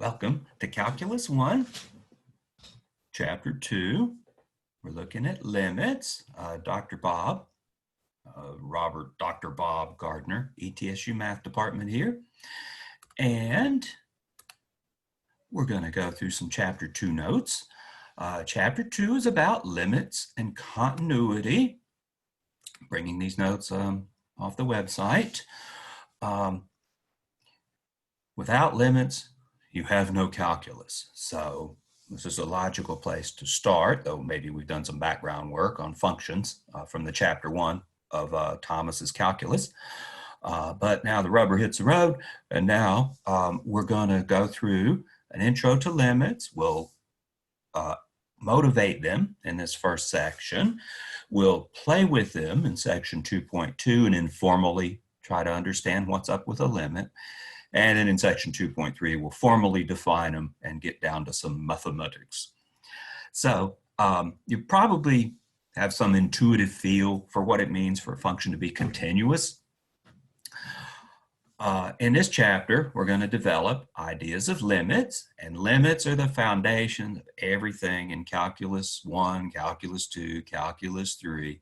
Welcome to Calculus 1, Chapter 2. We're looking at limits. Dr. Bob Gardner, ETSU Math Department here. And we're going to go through some Chapter 2 notes. Chapter 2 is about limits and continuity. Bringing these notes off the website. Without limits, you have no calculus. So this is a logical place to start, though maybe we've done some background work on functions from the chapter 1 of Thomas's calculus. But now the rubber hits the road, and now we're going to go through an intro to limits. We'll motivate them in this first section. We'll play with them in section 2.2 and informally try to understand what's up with a limit. And then in section 2.3, we'll formally define them and get down to some mathematics. So you probably have some intuitive feel for what it means for a function to be continuous. In this chapter, we're going to develop ideas of limits, and limits are the foundation of everything in Calculus 1, Calculus 2, Calculus 3,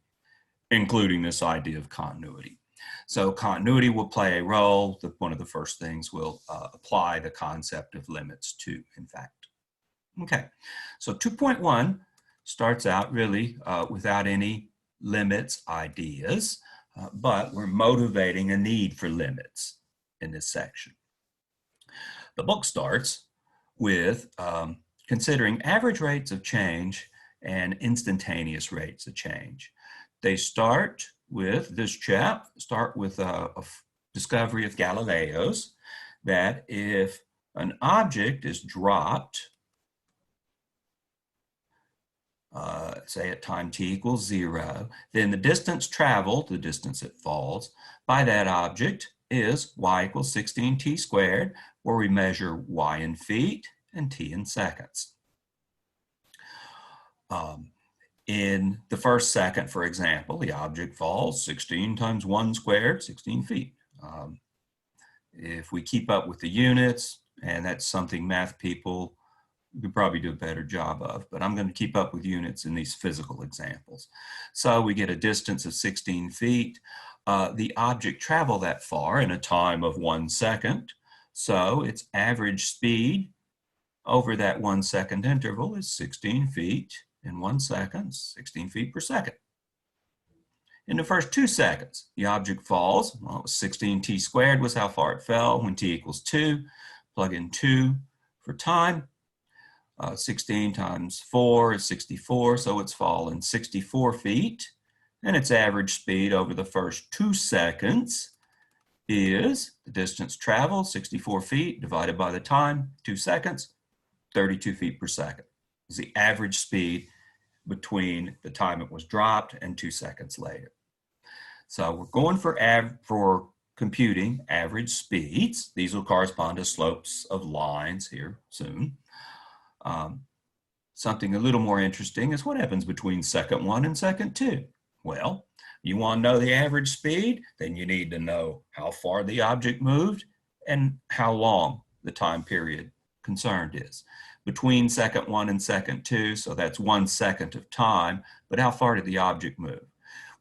including this idea of continuity. So continuity will play a role. One of the first things we'll apply the concept of limits to, in fact. Okay, so 2.1 starts out really without any limits ideas, but we're motivating a need for limits in this section. The book starts with considering average rates of change and instantaneous rates of change. They start with this chap, a discovery of Galileo's, that if an object is dropped, say at time t equals 0, then the distance traveled, the distance it falls, by that object is y equals 16t squared, where we measure y in feet and t in seconds. In the first second, for example, the object falls 16 times 1 squared, 16 feet. If we keep up with the units, and that's something math people could probably do a better job of, but I'm going to keep up with units in these physical examples. So we get a distance of 16 feet. The object traveled that far in a time of 1 second. So its average speed over that 1 second interval is 16 feet in 1 second, 16 feet per second. In the first 2 seconds, the object falls. Well, 16t squared was how far it fell when t equals 2. Plug in 2 for time. 16 times 4 is 64, so it's fallen 64 feet. And its average speed over the first 2 seconds is the distance traveled, 64 feet, divided by the time, 2 seconds, 32 feet per second. Is the average speed between the time it was dropped and 2 seconds later. So we're going for computing average speeds. These will correspond to slopes of lines here soon. Something a little more interesting is what happens between second 1 and second 2. Well, you want to know the average speed, then you need to know how far the object moved and how long the time period concerned is. Between second 1 and second 2, so that's 1 second of time, but how far did the object move?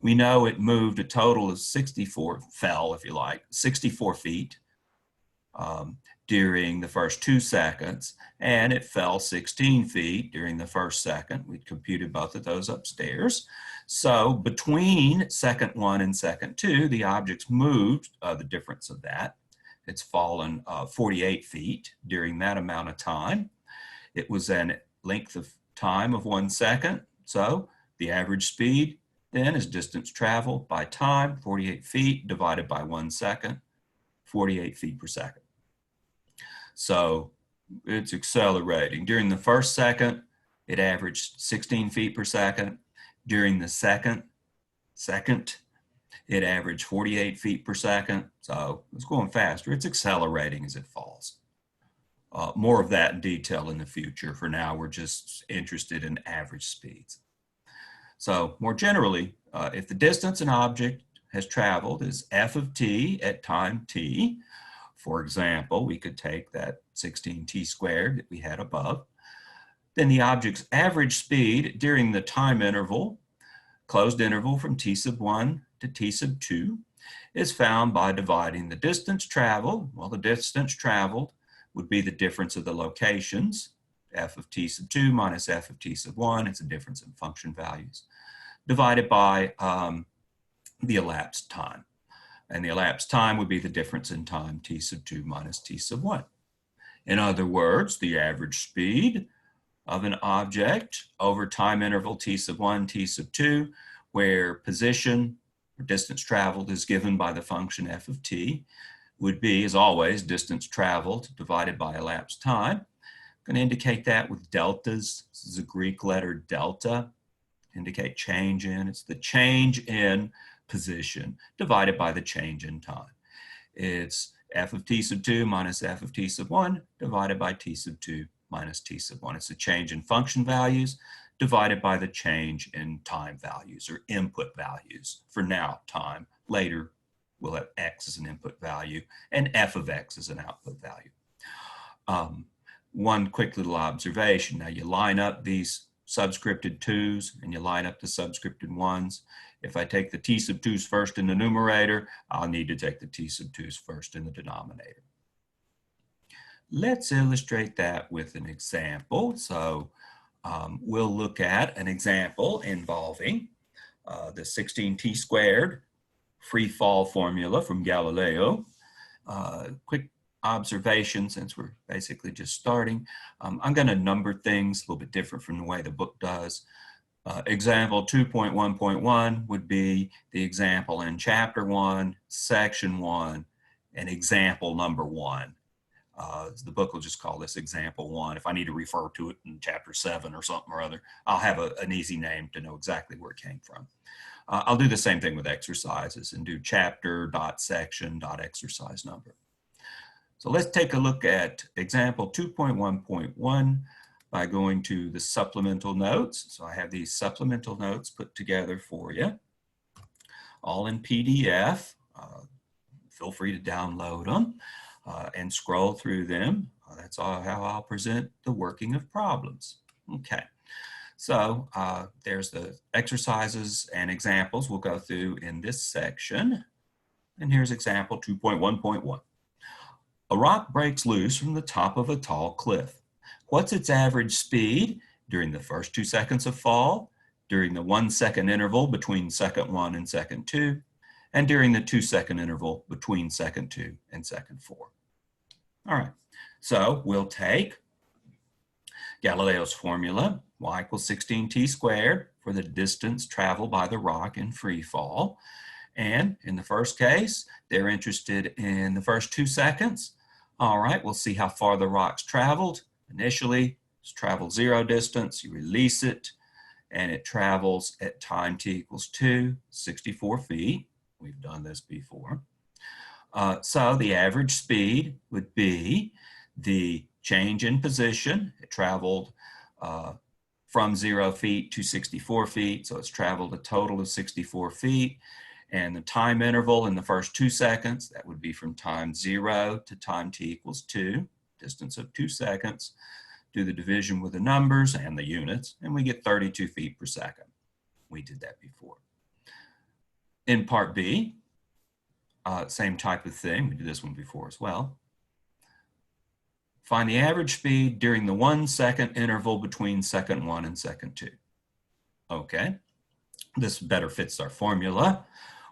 We know it moved a total of 64 feet during the first 2 seconds, and it fell 16 feet during the first second. We computed both of those upstairs. So between second 1 and second 2, the object's moved, the difference of that. It's fallen 48 feet during that amount of time. It was a length of time of 1 second. So the average speed then is distance traveled by time, 48 feet divided by 1 second, 48 feet per second. So it's accelerating. During the first second, it averaged 16 feet per second. During the second, it averaged 48 feet per second. So it's going faster. It's accelerating as it falls. More of that in detail in the future. For now, we're just interested in average speeds. So more generally, if the distance an object has traveled is f of t at time t, For example, we could take that 16t squared that we had above. Then the object's average speed during the time interval, closed interval from t sub 1 to t sub 2, is found by dividing the distance traveled. Well, the distance traveled would be the difference of the locations, f of t sub 2 minus f of t sub 1. It's a difference in function values, divided by the elapsed time. And the elapsed time would be the difference in time, t sub 2 minus t sub 1. In other words, the average speed of an object over time interval t sub 1, t sub 2, where position or distance traveled is given by the function f of t, would be, as always, distance traveled divided by elapsed time. I'm going to indicate that with deltas. This is a Greek letter delta, indicate change in. It's the change in position divided by the change in time. It's f of t sub 2 minus f of t sub 1 divided by t sub 2 minus t sub 1. It's the change in function values divided by the change in time values or input values. For now, time. Later, we'll have x as an input value and f of x as an output value. One quick little observation. Now you line up these subscripted 2's and you line up the subscripted 1's. If I take the t sub 2's first in the numerator, I'll need to take the t sub 2's first in the denominator. Let's illustrate that with an example. So we'll look at an example involving the 16t squared free fall formula from Galileo. Quick observation, since we're basically just starting. I'm going to number things a little bit different from the way the book does. Example 2.1.1 would be the example in chapter 1, section 1, and example number 1. The book will just call this example 1. If I need to refer to it in chapter 7 or something or other, I'll have an easy name to know exactly where it came from. I'll do the same thing with exercises and do chapter.section.exercise number. So let's take a look at example 2.1.1 by going to the supplemental notes. So I have these supplemental notes put together for you, all in PDF. Feel free to download them and scroll through them. That's how I'll present the working of problems. Okay, so there's the exercises and examples we'll go through in this section. And here's example 2.1.1. A rock breaks loose from the top of a tall cliff. What's its average speed during the first 2 seconds of fall, during the 1 second interval between second 1 and second 2, and during the 2 second interval between second 2 and second 4? All right, so we'll take Galileo's formula, y equals 16t squared, for the distance traveled by the rock in free fall. And in the first case, they're interested in the first 2 seconds. All right, we'll see how far the rock's traveled. Initially, it's traveled 0 distance. You release it, and it travels at time t equals 2, 64 feet. We've done this before. So the average speed would be the change in position. It traveled from 0 feet to 64 feet, so it's traveled a total of 64 feet. And the time interval in the first 2 seconds, that would be from time 0 to time t equals 2, distance of 2 seconds. Do the division with the numbers and the units, and we get 32 feet per second. We did that before. In part B, same type of thing. We did this one before as well. Find the average speed during the 1 second interval between second 1 and second 2. Okay, this better fits our formula,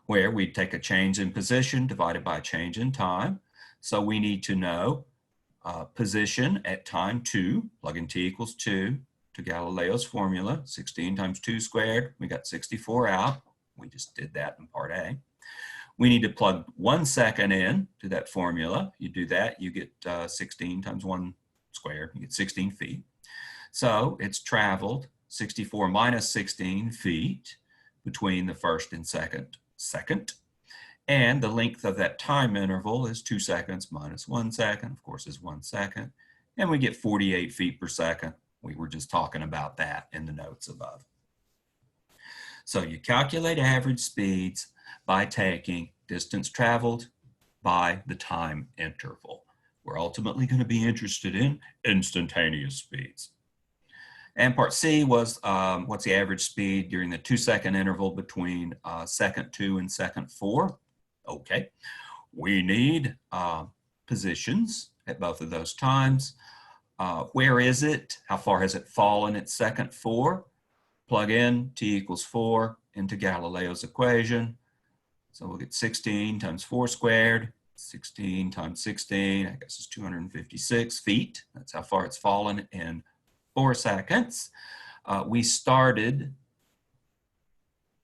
where we take a change in position divided by a change in time. So we need to know position at time 2, plug in t equals 2 to Galileo's formula, 16 times 2 squared. We got 64 out. We just did that in part A. We need to plug 1 second in to that formula. You do that, you get 16 times 1 squared, you get 16 feet. So it's traveled 64 minus 16 feet between the first and second. And the length of that time interval is 2 seconds minus 1 second, of course, is 1 second. And we get 48 feet per second. We were just talking about that in the notes above. So you calculate average speeds by taking distance traveled by the time interval. We're ultimately going to be interested in instantaneous speeds. And part C was what's the average speed during the 2-second interval between second 2 and second 4. Okay, we need positions at both of those times. Where is it? How far has it fallen at second 4? Plug in t equals 4 into Galileo's equation. So we'll get 16 times 4 squared. 16 times 16, I guess is 256 feet. That's how far it's fallen in 4 seconds. We started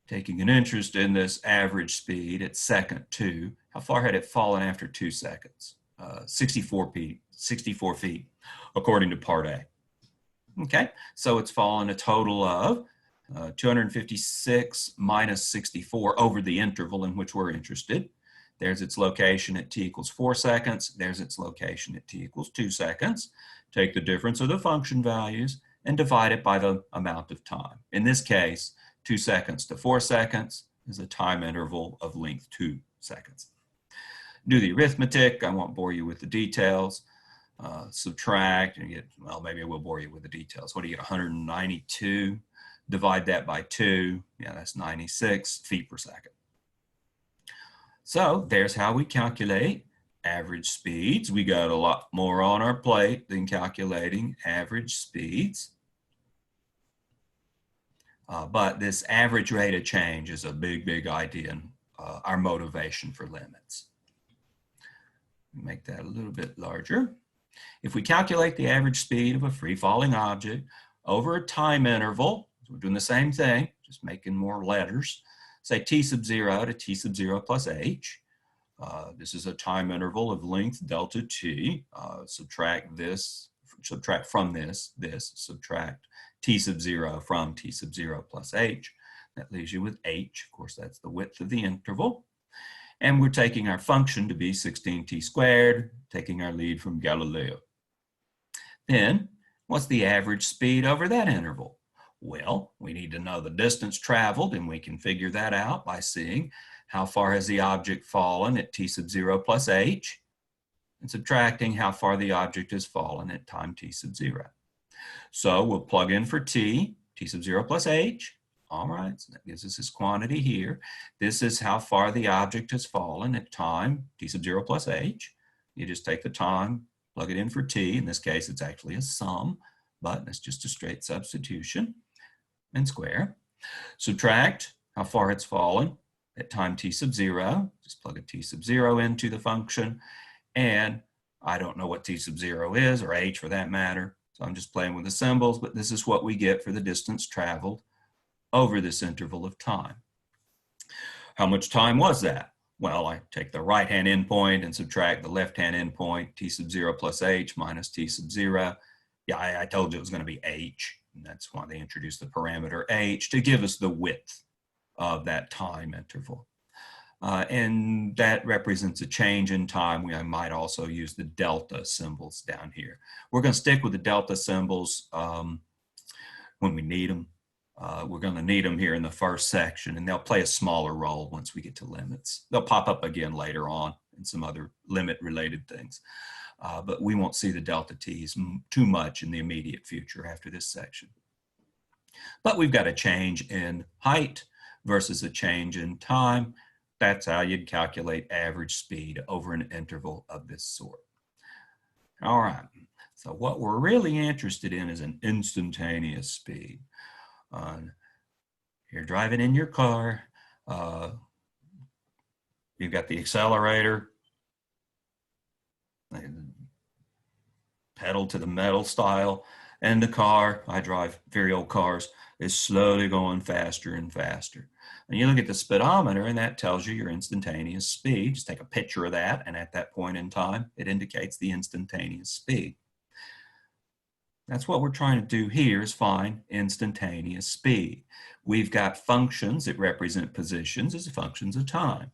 taking an interest in this average speed at second 2. How far had it fallen after 2 seconds? 64 feet, according to part A. Okay, so it's fallen a total of 256 minus 64 over the interval in which we're interested. There's its location at t equals 4 seconds. There's its location at t equals 2 seconds. Take the difference of the function values and divide it by the amount of time. In this case, 2 seconds to 4 seconds is a time interval of length 2 seconds. Do the arithmetic. I won't bore you with the details. Subtract and you get, well, maybe I will bore you with the details. What do you get? 192. Divide that by 2. Yeah, that's 96 feet per second. So there's how we calculate average speeds. We got a lot more on our plate than calculating average speeds. But this average rate of change is a big idea in our motivation for limits. Make that a little bit larger. If we calculate the average speed of a free-falling object over a time interval, we're doing the same thing, just making more letters. Say t sub 0 to t sub 0 plus h. This is a time interval of length delta t. Subtract from this, subtract t sub 0 from t sub 0 plus h. That leaves you with h. Of course, that's the width of the interval. And we're taking our function to be 16t squared, taking our lead from Galileo. Then, what's the average speed over that interval? Well, we need to know the distance traveled, and we can figure that out by seeing how far has the object fallen at t sub 0 plus h, and subtracting how far the object has fallen at time t sub 0. So we'll plug in for t sub 0 plus h. All right, so that gives us this quantity here. This is how far the object has fallen at time t sub 0 plus h. You just take the time, plug it in for t. In this case, it's actually a sum, but it's just a straight substitution, and square. Subtract how far it's fallen at time t sub 0. Just plug a t sub 0 into the function, and I don't know what t sub 0 is, or h for that matter, so I'm just playing with the symbols, but this is what we get for the distance traveled over this interval of time. How much time was that? Well, I take the right-hand endpoint and subtract the left-hand endpoint, t sub 0 plus h minus t sub 0. Yeah, I told you it was going to be h, and that's why they introduced the parameter h to give us the width of that time interval. And that represents a change in time. We might also use the delta symbols down here. We're going to stick with the delta symbols when we need them. We're going to need them here in the first section, and they'll play a smaller role once we get to limits. They'll pop up again later on in some other limit-related things. But we won't see the delta t's too much in the immediate future after this section. But we've got a change in height versus a change in time. That's how you'd calculate average speed over an interval of this sort. All right, so what we're really interested in is an instantaneous speed. You're driving in your car, you've got the accelerator, pedal to the metal style, and the car, I drive very old cars, is slowly going faster and faster. And you look at the speedometer, and that tells you your instantaneous speed. Just take a picture of that, and at that point in time, it indicates the instantaneous speed. That's what we're trying to do here, is find instantaneous speed. We've got functions that represent positions as functions of time.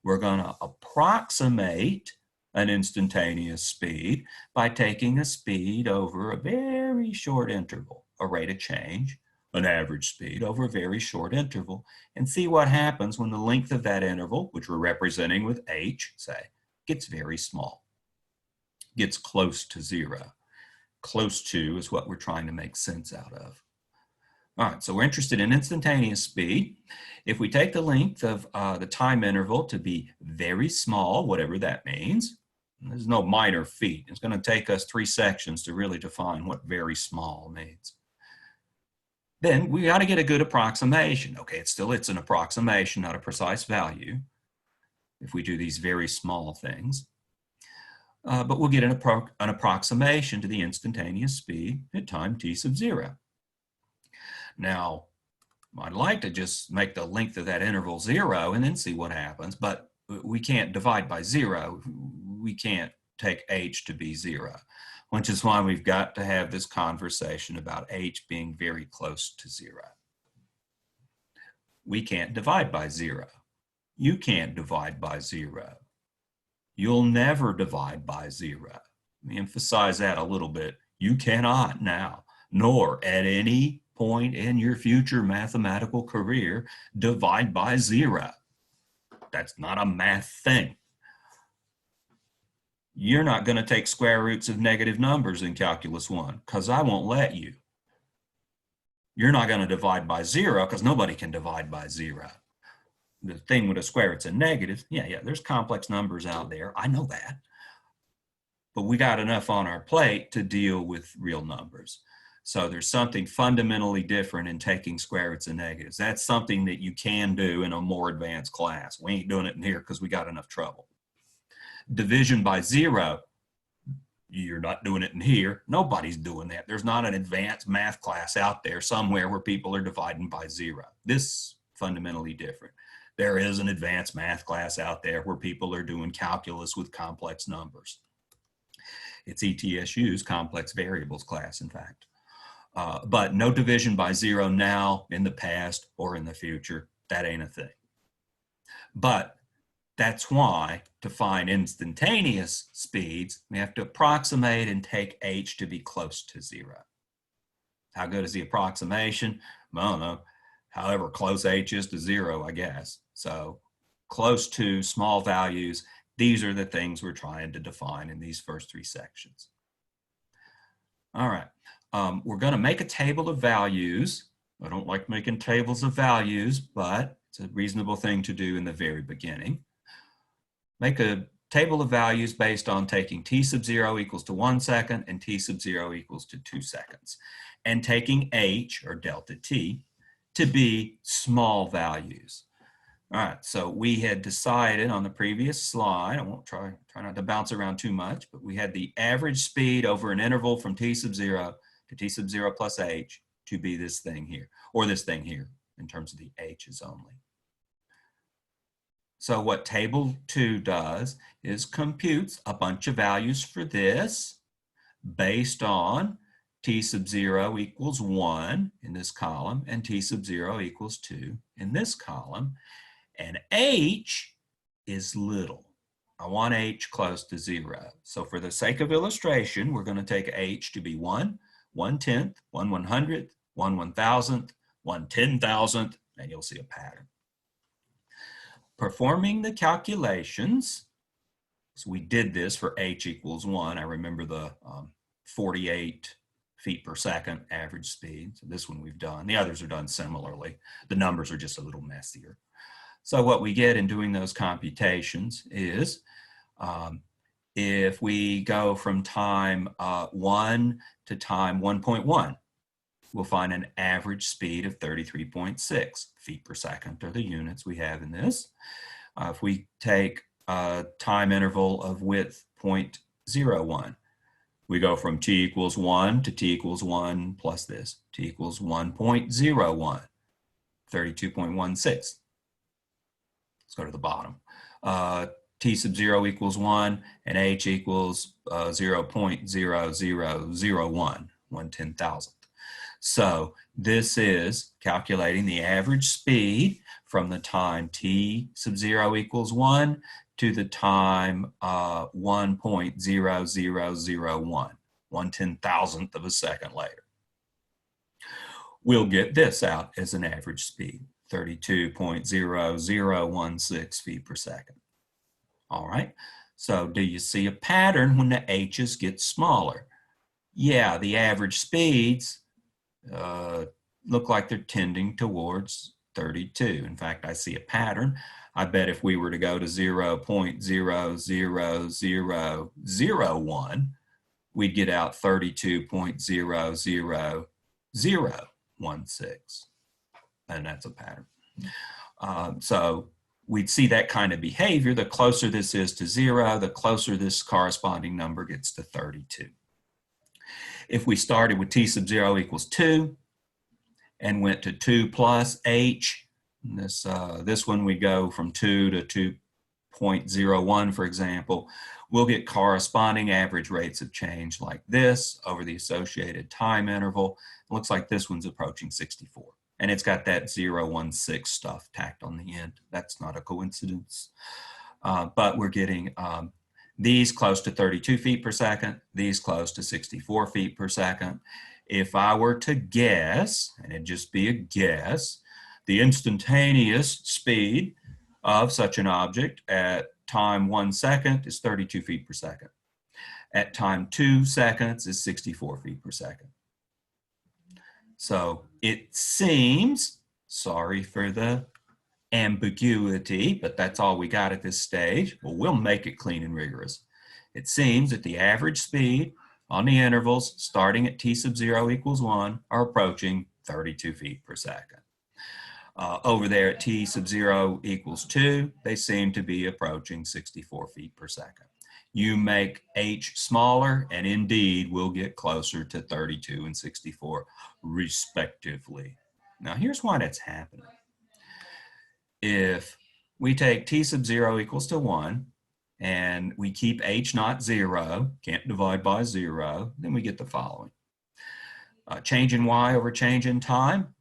We're going to approximate an instantaneous speed by taking a speed over a very short interval, a rate of change, an average speed over a very short interval, and see what happens when the length of that interval, which we're representing with h, say, gets very small, gets close to zero. Close to is what we're trying to make sense out of. All right, so we're interested in instantaneous speed. If we take the length of the time interval to be very small, whatever that means, there's no minor feat. It's going to take us 3 sections to really define what very small means. Then we got to get a good approximation. Okay, it's an approximation, not a precise value, if we do these very small things. But we'll get an approximation to the instantaneous speed at time t sub 0. Now, I'd like to just make the length of that interval 0 and then see what happens, but we can't divide by 0. We can't take h to be 0, which is why we've got to have this conversation about h being very close to 0. We can't divide by 0. You can't divide by 0. You'll never divide by 0. Let me emphasize that a little bit. You cannot now, nor at any point in your future mathematical career, divide by 0. That's not a math thing. You're not going to take square roots of negative numbers in Calculus 1 because I won't let you. You're not going to divide by 0 because nobody can divide by 0. The thing with a square root's a negative. Yeah, there's complex numbers out there. I know that. But we got enough on our plate to deal with real numbers. So there's something fundamentally different in taking square roots and negatives. That's something that you can do in a more advanced class. We ain't doing it in here because we got enough trouble. Division by 0, you're not doing it in here. Nobody's doing that. There's not an advanced math class out there somewhere where people are dividing by 0. This is fundamentally different. There is an advanced math class out there where people are doing calculus with complex numbers. It's ETSU's complex variables class, in fact. But no division by 0 now, in the past, or in the future. That ain't a thing. But that's why, to find instantaneous speeds, we have to approximate and take h to be close to 0. How good is the approximation? I don't know. However close h is to 0, I guess. So close to small values, these are the things we're trying to define in these first 3 sections. All right. We're going to make a table of values. I don't like making tables of values, but it's a reasonable thing to do in the very beginning. Make a table of values based on taking t sub 0 equals to 1 second and t sub 0 equals to 2 seconds, and taking h, or delta t, to be small values. All right, so we had decided on the previous slide, I won't try not to bounce around too much, but we had the average speed over an interval from t sub 0 to t sub 0 plus h to be this thing here, or this thing here, in terms of the h's only. So what table 2 does is computes a bunch of values for this based on t sub 0 equals 1 in this column and t sub 0 equals 2 in this column. And h is little. I want h close to 0. So for the sake of illustration, we're going to take h to be 1, 1/10, 1 100th, 1 1,000th, 1 10,000th, and you'll see a pattern. Performing the calculations, so we did this for h equals 1. I remember the 48 feet per second average speed. So this one we've done. The others are done similarly. The numbers are just a little messier. So what we get in doing those computations is if we go from time 1 to time 1.1, we'll find an average speed of 33.6 feet per second are the units we have in this. If we take a time interval of width 0.01, we go from t equals 1 to t equals 1 plus this, t equals 1.01, 32.16. Let's go to the bottom. T sub 0 equals 1 and h equals 0.0001, 1/10,000th. So this is calculating the average speed from the time t sub 0 equals 1 to the time 1.0001, 1/10,000th of a second later. We'll get this out as an average speed, 32.0016 feet per second. All right, So do you see a pattern when the h's get smaller? Yeah, the average speeds look like they're tending towards 32. In fact, I see a pattern. I bet if we were to go to 0.0000001, we'd get out 32.00016. And that's a pattern. So we'd see that kind of behavior. The closer this is to 0, the closer this corresponding number gets to 32. If we started with t sub 0 equals 2 and went to 2 plus h, this one we go from 2 to 2.01, for example, we'll get corresponding average rates of change like this over the associated time interval. It looks like this one's approaching 64. And it's got that 0.16 stuff tacked on the end. That's not a coincidence. But we're getting these close to 32 feet per second, these close to 64 feet per second. If I were to guess, and it'd just be a guess, the instantaneous speed of such an object at time 1 second is 32 feet per second. At time 2 seconds is 64 feet per second. So it seems, sorry for the ambiguity, but that's all we got at this stage. Well, we'll make it clean and rigorous. It seems that the average speed on the intervals starting at t sub 0 equals 1 are approaching 32 feet per second. Over there at t sub 0 equals 2, they seem to be approaching 64 feet per second. You make h smaller, and indeed we'll get closer to 32 and 64 respectively. Now here's why that's happening. If we take t sub 0 equals to 1 and we keep h not 0, can't divide by 0, then we get the following. Change in y over change in time.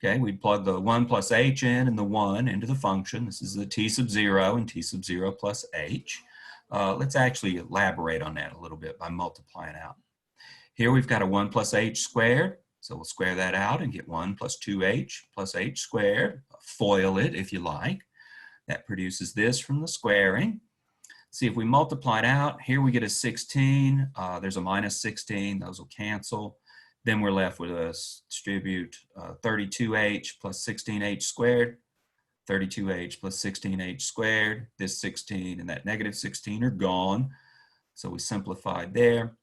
Okay, we plug the 1 plus h in and the 1 into the function. This is the t sub 0 and t sub 0 plus h. Let's actually elaborate on that a little bit by multiplying out. Here we've got a 1 plus h squared, so we'll square that out and get 1 plus 2h plus h squared. Foil it if you like. That produces this from the squaring. See, if we multiply it out, here we get a 16. There's a minus 16. Those will cancel. Then we're left with a distribute 32h plus 16h squared. 32h plus 16h squared. This 16 and that negative 16 are gone. So we simplified there.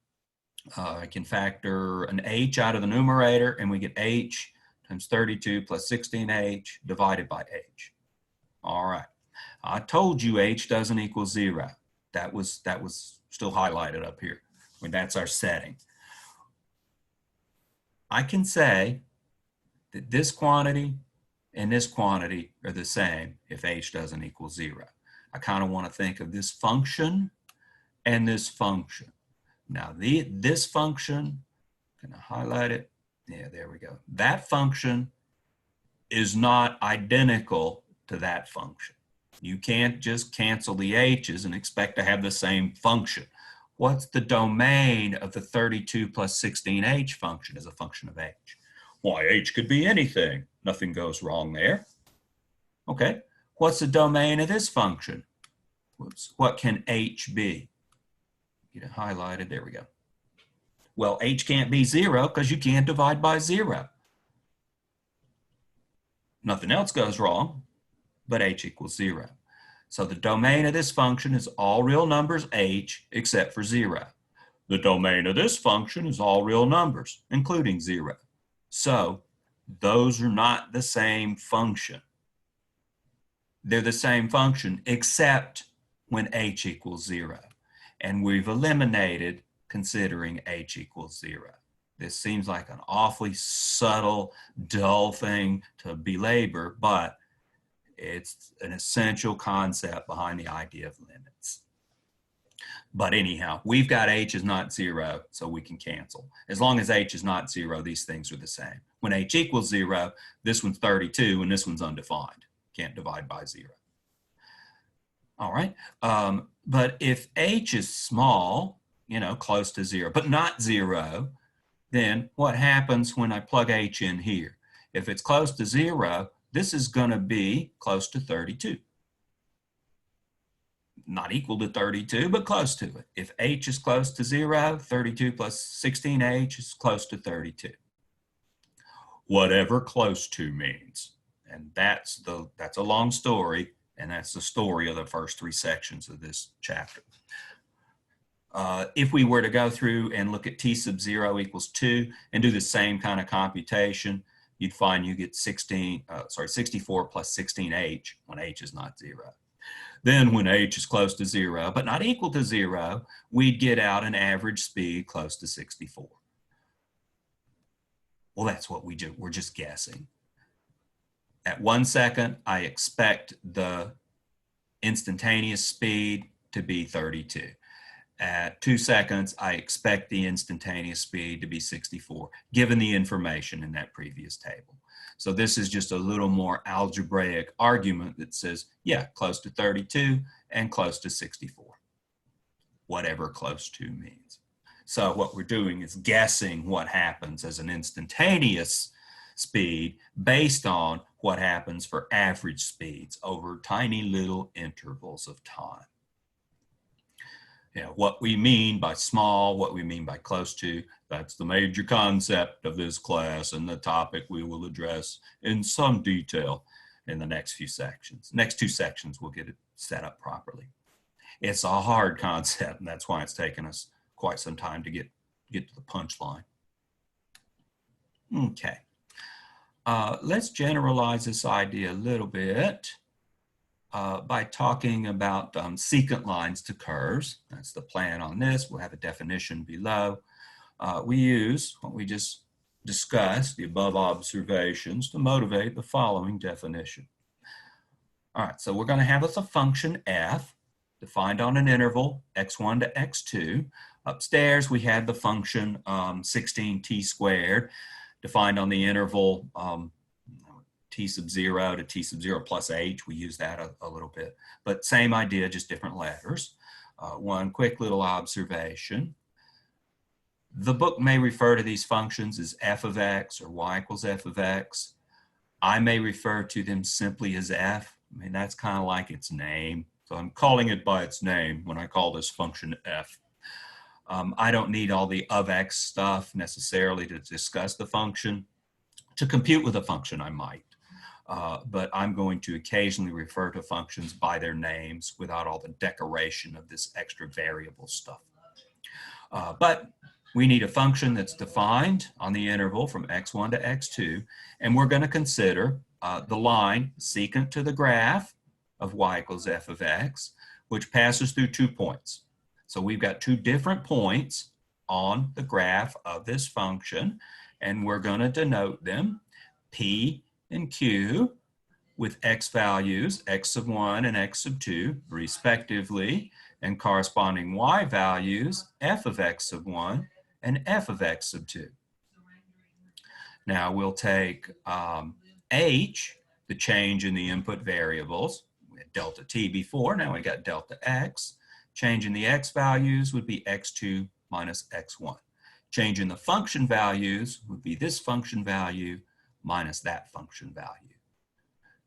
I can factor an h out of the numerator, and we get h times 32 plus 16h divided by h. All right. I told you h doesn't equal 0. That was still highlighted up here. I mean, that's our setting. I can say that this quantity and this quantity are the same if h doesn't equal 0. I kind of want to think of this function and this function. Now, this function, can I highlight it? Yeah, there we go. That function is not identical to that function. You can't just cancel the h's and expect to have the same function. What's the domain of the 32 plus 16h function as a function of h? Why, h could be anything. Nothing goes wrong there. Okay, what's the domain of this function? Whoops, what can h be? Get it highlighted, there we go. Well, h can't be 0 because you can't divide by 0. Nothing else goes wrong, but h equals 0. So the domain of this function is all real numbers h except for 0. The domain of this function is all real numbers, including 0. So those are not the same function. They're the same function except when h equals 0. And we've eliminated considering h equals 0. This seems like an awfully subtle, dull thing to belabor, but it's an essential concept behind the idea of limits. But anyhow, we've got h is not 0, so we can cancel. As long as h is not 0, these things are the same. When h equals 0, this one's 32 and this one's undefined. Can't divide by 0. All right, but if h is small, close to 0, but not 0, then what happens when I plug h in here? If it's close to 0, this is going to be close to 32. not equal to 32, but close to it. If h is close to 0, 32 plus 16h is close to 32. Whatever close to means. And that's a long story, and that's the story of the first 3 sections of this chapter. If we were to go through and look at t sub 0 equals 2 and do the same kind of computation, you'd find you get 64 plus 16h when h is not 0. Then when h is close to 0, but not equal to 0, we'd get out an average speed close to 64. Well, that's what we do. We're just guessing. At 1 second, I expect the instantaneous speed to be 32. At 2 seconds, I expect the instantaneous speed to be 64, given the information in that previous table. So this is just a little more algebraic argument that says, yeah, close to 32 and close to 64, whatever close to means. So what we're doing is guessing what happens as an instantaneous speed based on what happens for average speeds over tiny little intervals of time. What we mean by small, what we mean by close to, that's the major concept of this class and the topic we will address in some detail in the next few sections. Next 2 sections, we'll get it set up properly. It's a hard concept, and that's why it's taken us quite some time to get to the punchline. Okay. Let's generalize this idea a little bit. By talking about secant lines to curves. That's the plan on this. We'll have a definition below. We use what we just discussed, the above observations, to motivate the following definition. All right, so we're going to have a function f defined on an interval x1 to x2. Upstairs, we had the function 16t squared defined on the interval t sub 0 to t sub 0 plus h. We use that a little bit, but same idea, just different letters. One quick little observation. The book may refer to these functions as f of x or y equals f of x. I may refer to them simply as f. I mean, that's kind of like its name. So I'm calling it by its name when I call this function f. I don't need all the of x stuff necessarily to discuss the function. To compute with a function, I might. But I'm going to occasionally refer to functions by their names without all the decoration of this extra variable stuff. But we need a function that's defined on the interval from x1 to x2, and we're going to consider the line secant to the graph of y equals f of x, which passes through 2 points. So we've got 2 different points on the graph of this function, and we're going to denote them P and Q with x values, x sub 1 and x sub 2, respectively, and corresponding y values, f of x sub 1 and f of x sub 2. Now we'll take h, the change in the input variables. We had delta t before, now we got delta x. Change in the x values would be x2 minus x1. Change in the function values would be this function value minus that function value.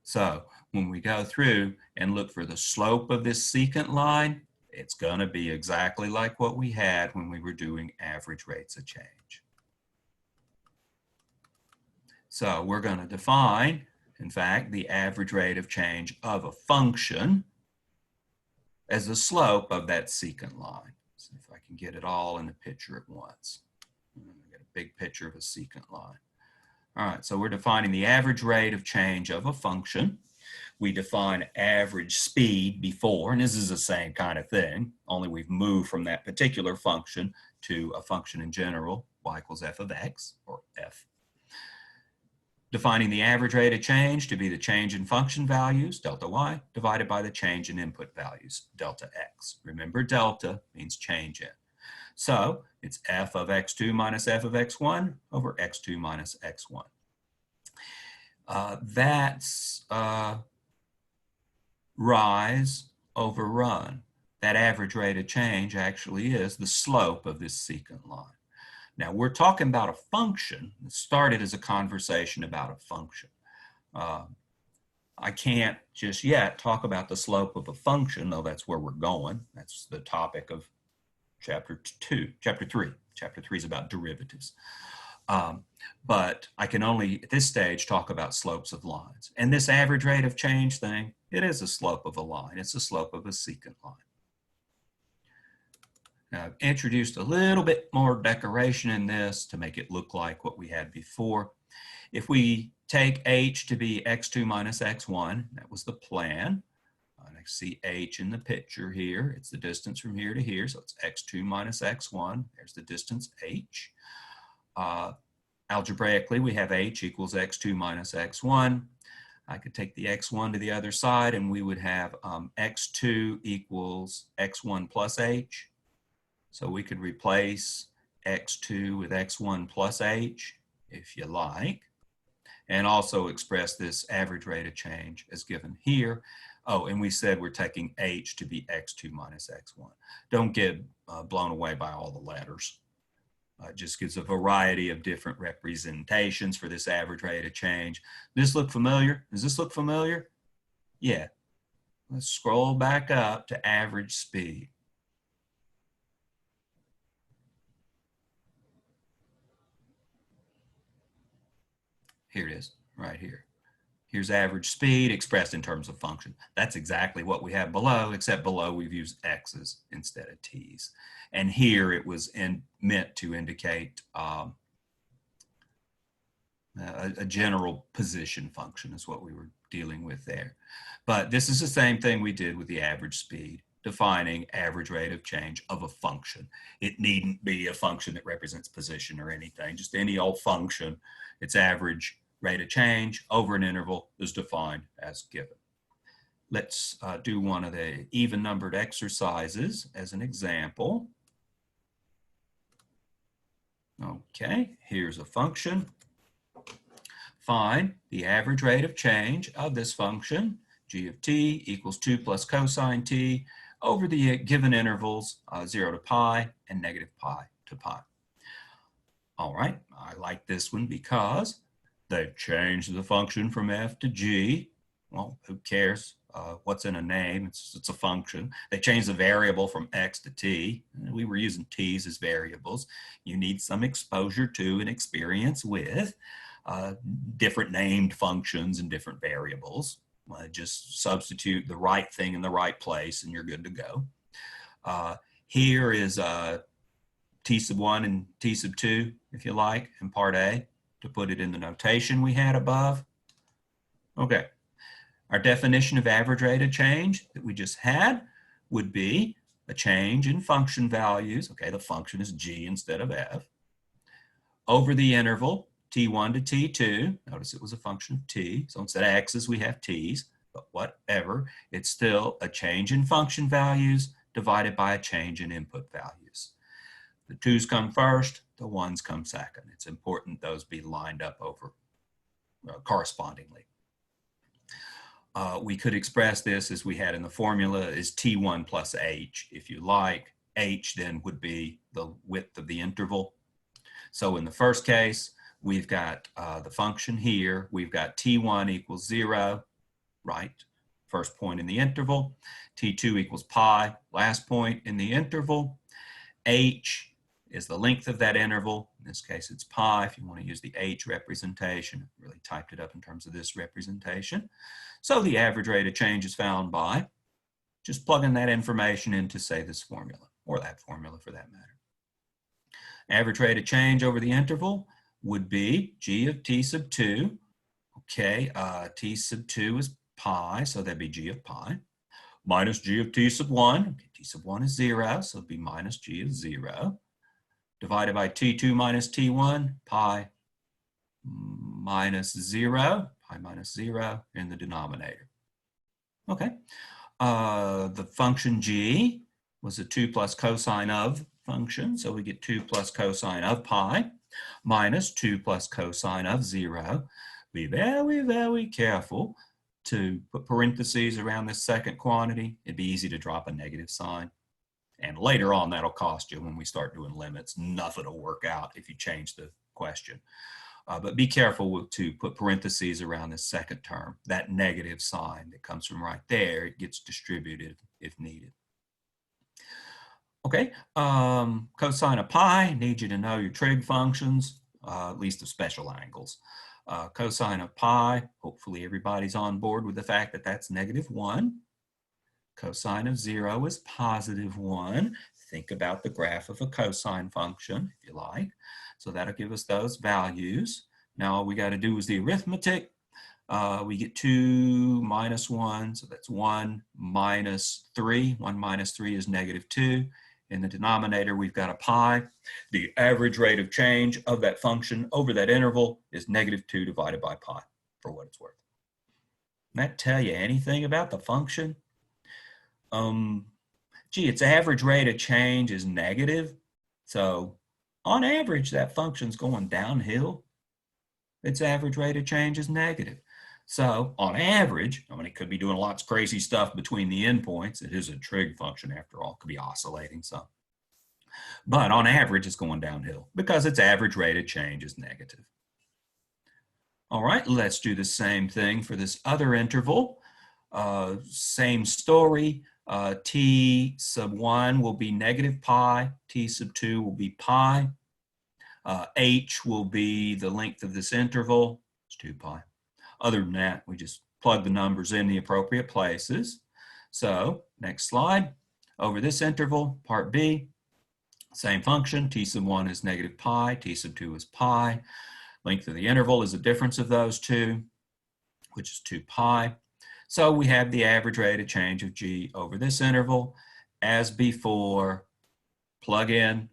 So when we go through and look for the slope of this secant line, it's going to be exactly like what we had when we were doing average rates of change. So we're going to define, in fact, the average rate of change of a function as the slope of that secant line. See if I can get it all in the picture at once. I got a big picture of a secant line. All right, so we're defining the average rate of change of a function. We define average speed before, and this is the same kind of thing, only we've moved from that particular function to a function in general, y equals f of x, or f. Defining the average rate of change to be the change in function values, delta y, divided by the change in input values, delta x. Remember, delta means change in. So it's f of x2 minus f of x1 over x2 minus x1. That's rise over run. That average rate of change actually is the slope of this secant line. Now we're talking about a function. It started as a conversation about a function. I can't just yet talk about the slope of a function, though that's where we're going. That's the topic of chapter 3. Chapter 3 is about derivatives. But I can only, at this stage, talk about slopes of lines. And this average rate of change thing, it is a slope of a line. It's a slope of a secant line. Now, I've introduced a little bit more decoration in this to make it look like what we had before. If we take h to be x2 minus x1, that was the plan. And I see h in the picture here. It's the distance from here to here, so it's x2 minus x1. There's the distance h. Algebraically, we have h equals x2 minus x1. I could take the x1 to the other side, and we would have x2 equals x1 plus h. So we could replace x2 with x1 plus h, if you like, and also express this average rate of change as given here. Oh, and we said we're taking h to be x2 minus x1. Don't get blown away by all the letters. It just gives a variety of different representations for this average rate of change. Does this look familiar? Does this look familiar? Yeah. Let's scroll back up to average speed. Here it is, right here. Here's average speed expressed in terms of function. That's exactly what we have below, except below we've used x's instead of t's. And here it was meant to indicate a general position function is what we were dealing with there. But this is the same thing we did with the average speed, defining average rate of change of a function. It needn't be a function that represents position or anything, just any old function. Its average rate of change over an interval is defined as given. Let's do one of the even numbered exercises as an example. Okay, here's a function. Find the average rate of change of this function, g of t equals 2 plus cosine t, over the given intervals 0 to pi and negative pi to pi. All right, I like this one because they've changed the function from f to g. Well, who cares what's in a name? It's a function. They changed the variable from x to t. We were using t's as variables. You need some exposure to and experience with different named functions and different variables. Just substitute the right thing in the right place and you're good to go. Here is t sub 1 and t sub 2, if you like, in part A, to put it in the notation we had above. Okay, our definition of average rate of change that we just had would be a change in function values. Okay, the function is g instead of f. Over the interval t1 to t2, notice it was a function of t, so instead of x's we have t's, but whatever, it's still a change in function values divided by a change in input values. The 2's come first, the 1's come second. It's important those be lined up over correspondingly. We could express this as we had in the formula as t1 plus h, if you like. H then would be the width of the interval. So in the first case, we've got the function here. We've got t1 equals 0, right? First point in the interval. t2 equals pi, last point in the interval. H is the length of that interval. In this case, it's pi. If you want to use the h representation, I really typed it up in terms of this representation. So the average rate of change is found by just plugging that information into, say, this formula, or that formula for that matter. Average rate of change over the interval would be g of t sub 2. Okay, t sub 2 is pi, so that'd be g of pi, minus g of t sub 1. Okay, t sub 1 is 0, so it'd be minus g of 0, divided by t2 minus t1, pi minus 0, pi minus 0 in the denominator. Okay, the function g was a 2 plus cosine of function, so we get 2 plus cosine of pi minus 2 plus cosine of 0. Be very, very careful to put parentheses around this second quantity. It'd be easy to drop a negative sign. And later on, that'll cost you when we start doing limits. Nothing will work out if you change the question. But be careful to put parentheses around this second term. That negative sign that comes from right there, it gets distributed if needed. Okay, cosine of pi, need you to know your trig functions, at least of special angles. Cosine of pi, hopefully everybody's on board with the fact that that's -1. Cosine of 0 is +1. Think about the graph of a cosine function, if you like. So that'll give us those values. Now all we got to do is the arithmetic. We get 2 minus 1, so that's 1 minus 3. 1 minus 3 is -2. In the denominator, we've got a pi. The average rate of change of that function over that interval is -2 divided by pi, for what it's worth. Doesn't that tell you anything about the function? Gee, its average rate of change is negative. So on average, that function's going downhill. Its average rate of change is negative. So on average, I mean, it could be doing lots of crazy stuff between the endpoints. It is a trig function after all, it could be oscillating some. But on average, it's going downhill because its average rate of change is negative. All right, let's do the same thing for this other interval. Same story. T sub 1 will be -pi. T sub 2 will be pi. H will be the length of this interval. It's 2 pi. Other than that, we just plug the numbers in the appropriate places. So next slide. Over this interval, part B, same function. T sub 1 is -pi. T sub 2 is pi. Length of the interval is the difference of those two, which is 2 pi. So we have the average rate of change of G over this interval. As before, plug in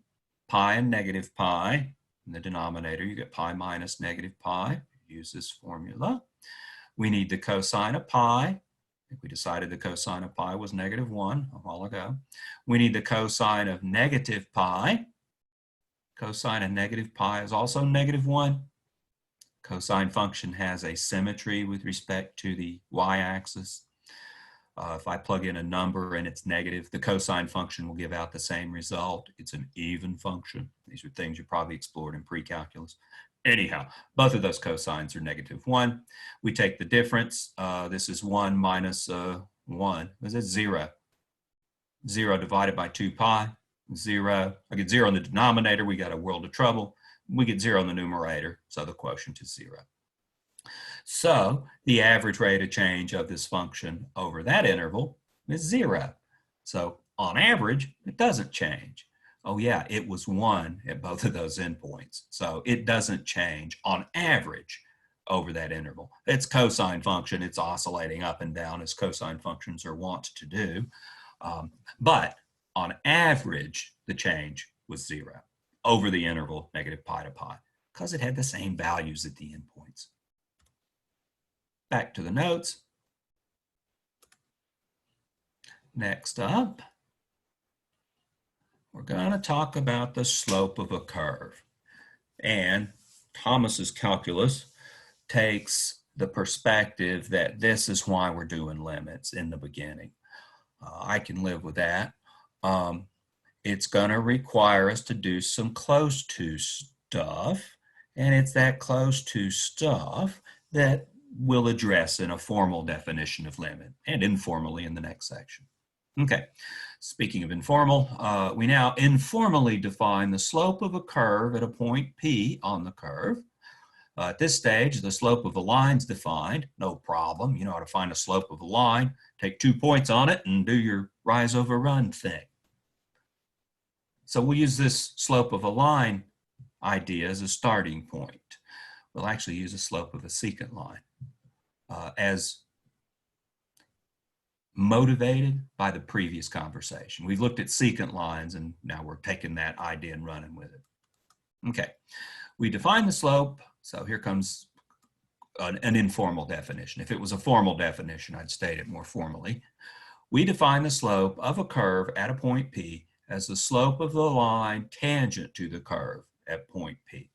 pi and -pi. In the denominator, you get pi minus -pi. Use this formula. We need the cosine of pi. I think we decided the cosine of pi was -1 a while ago. We need the cosine of -pi. Cosine of -pi is also -1. Cosine function has a symmetry with respect to the y-axis. If I plug in a number and it's negative, the cosine function will give out the same result. It's an even function. These are things you probably explored in pre-calculus. Anyhow, both of those cosines are -1. We take the difference. This is 1 minus 1. This is 0. 0 divided by 2 pi, 0. I get 0 in the denominator. We got a world of trouble. We get 0 in the numerator, so the quotient is 0. So the average rate of change of this function over that interval is 0. So on average, it doesn't change. Oh yeah, it was 1 at both of those endpoints. So it doesn't change on average over that interval. It's cosine function. It's oscillating up and down as cosine functions are wont to do. But on average, the change was 0 over the interval -pi to pi because it had the same values at the endpoints. Back to the notes. Next up, we're going to talk about the slope of a curve. And Thomas's calculus takes the perspective that this is why we're doing limits in the beginning. I can live with that. It's going to require us to do some close to stuff. And it's that close to stuff that we'll address in a formal definition of limit and informally in the next section. Okay, speaking of informal, we now informally define the slope of a curve at a point P on the curve. At this stage, the slope of a line is defined. No problem. You know how to find the slope of a line. Take 2 points on it and do your rise over run thing. So we'll use this slope of a line idea as a starting point. We'll actually use the slope of a secant line as motivated by the previous conversation. We've looked at secant lines and now we're taking that idea and running with it. Okay, we define the slope. So here comes an informal definition. If it was a formal definition, I'd state it more formally. We define the slope of a curve at a point P as the slope of the line tangent to the curve at point P.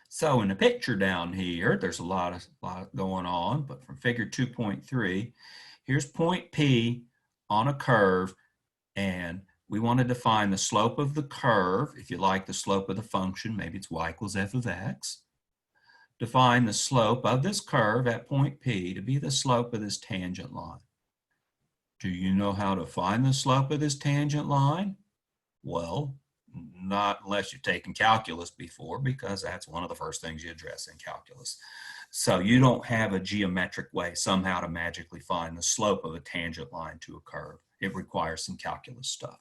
So in the picture down here, there's a lot going on, but from figure 2.3, here's point P on a curve, and we want to define the slope of the curve. If you like the slope of the function, maybe it's y equals f of x. Define the slope of this curve at point P to be the slope of this tangent line. Do you know how to find the slope of this tangent line? Well, not unless you've taken calculus before, because that's one of the first things you address in calculus. So you don't have a geometric way somehow to magically find the slope of a tangent line to a curve. It requires some calculus stuff.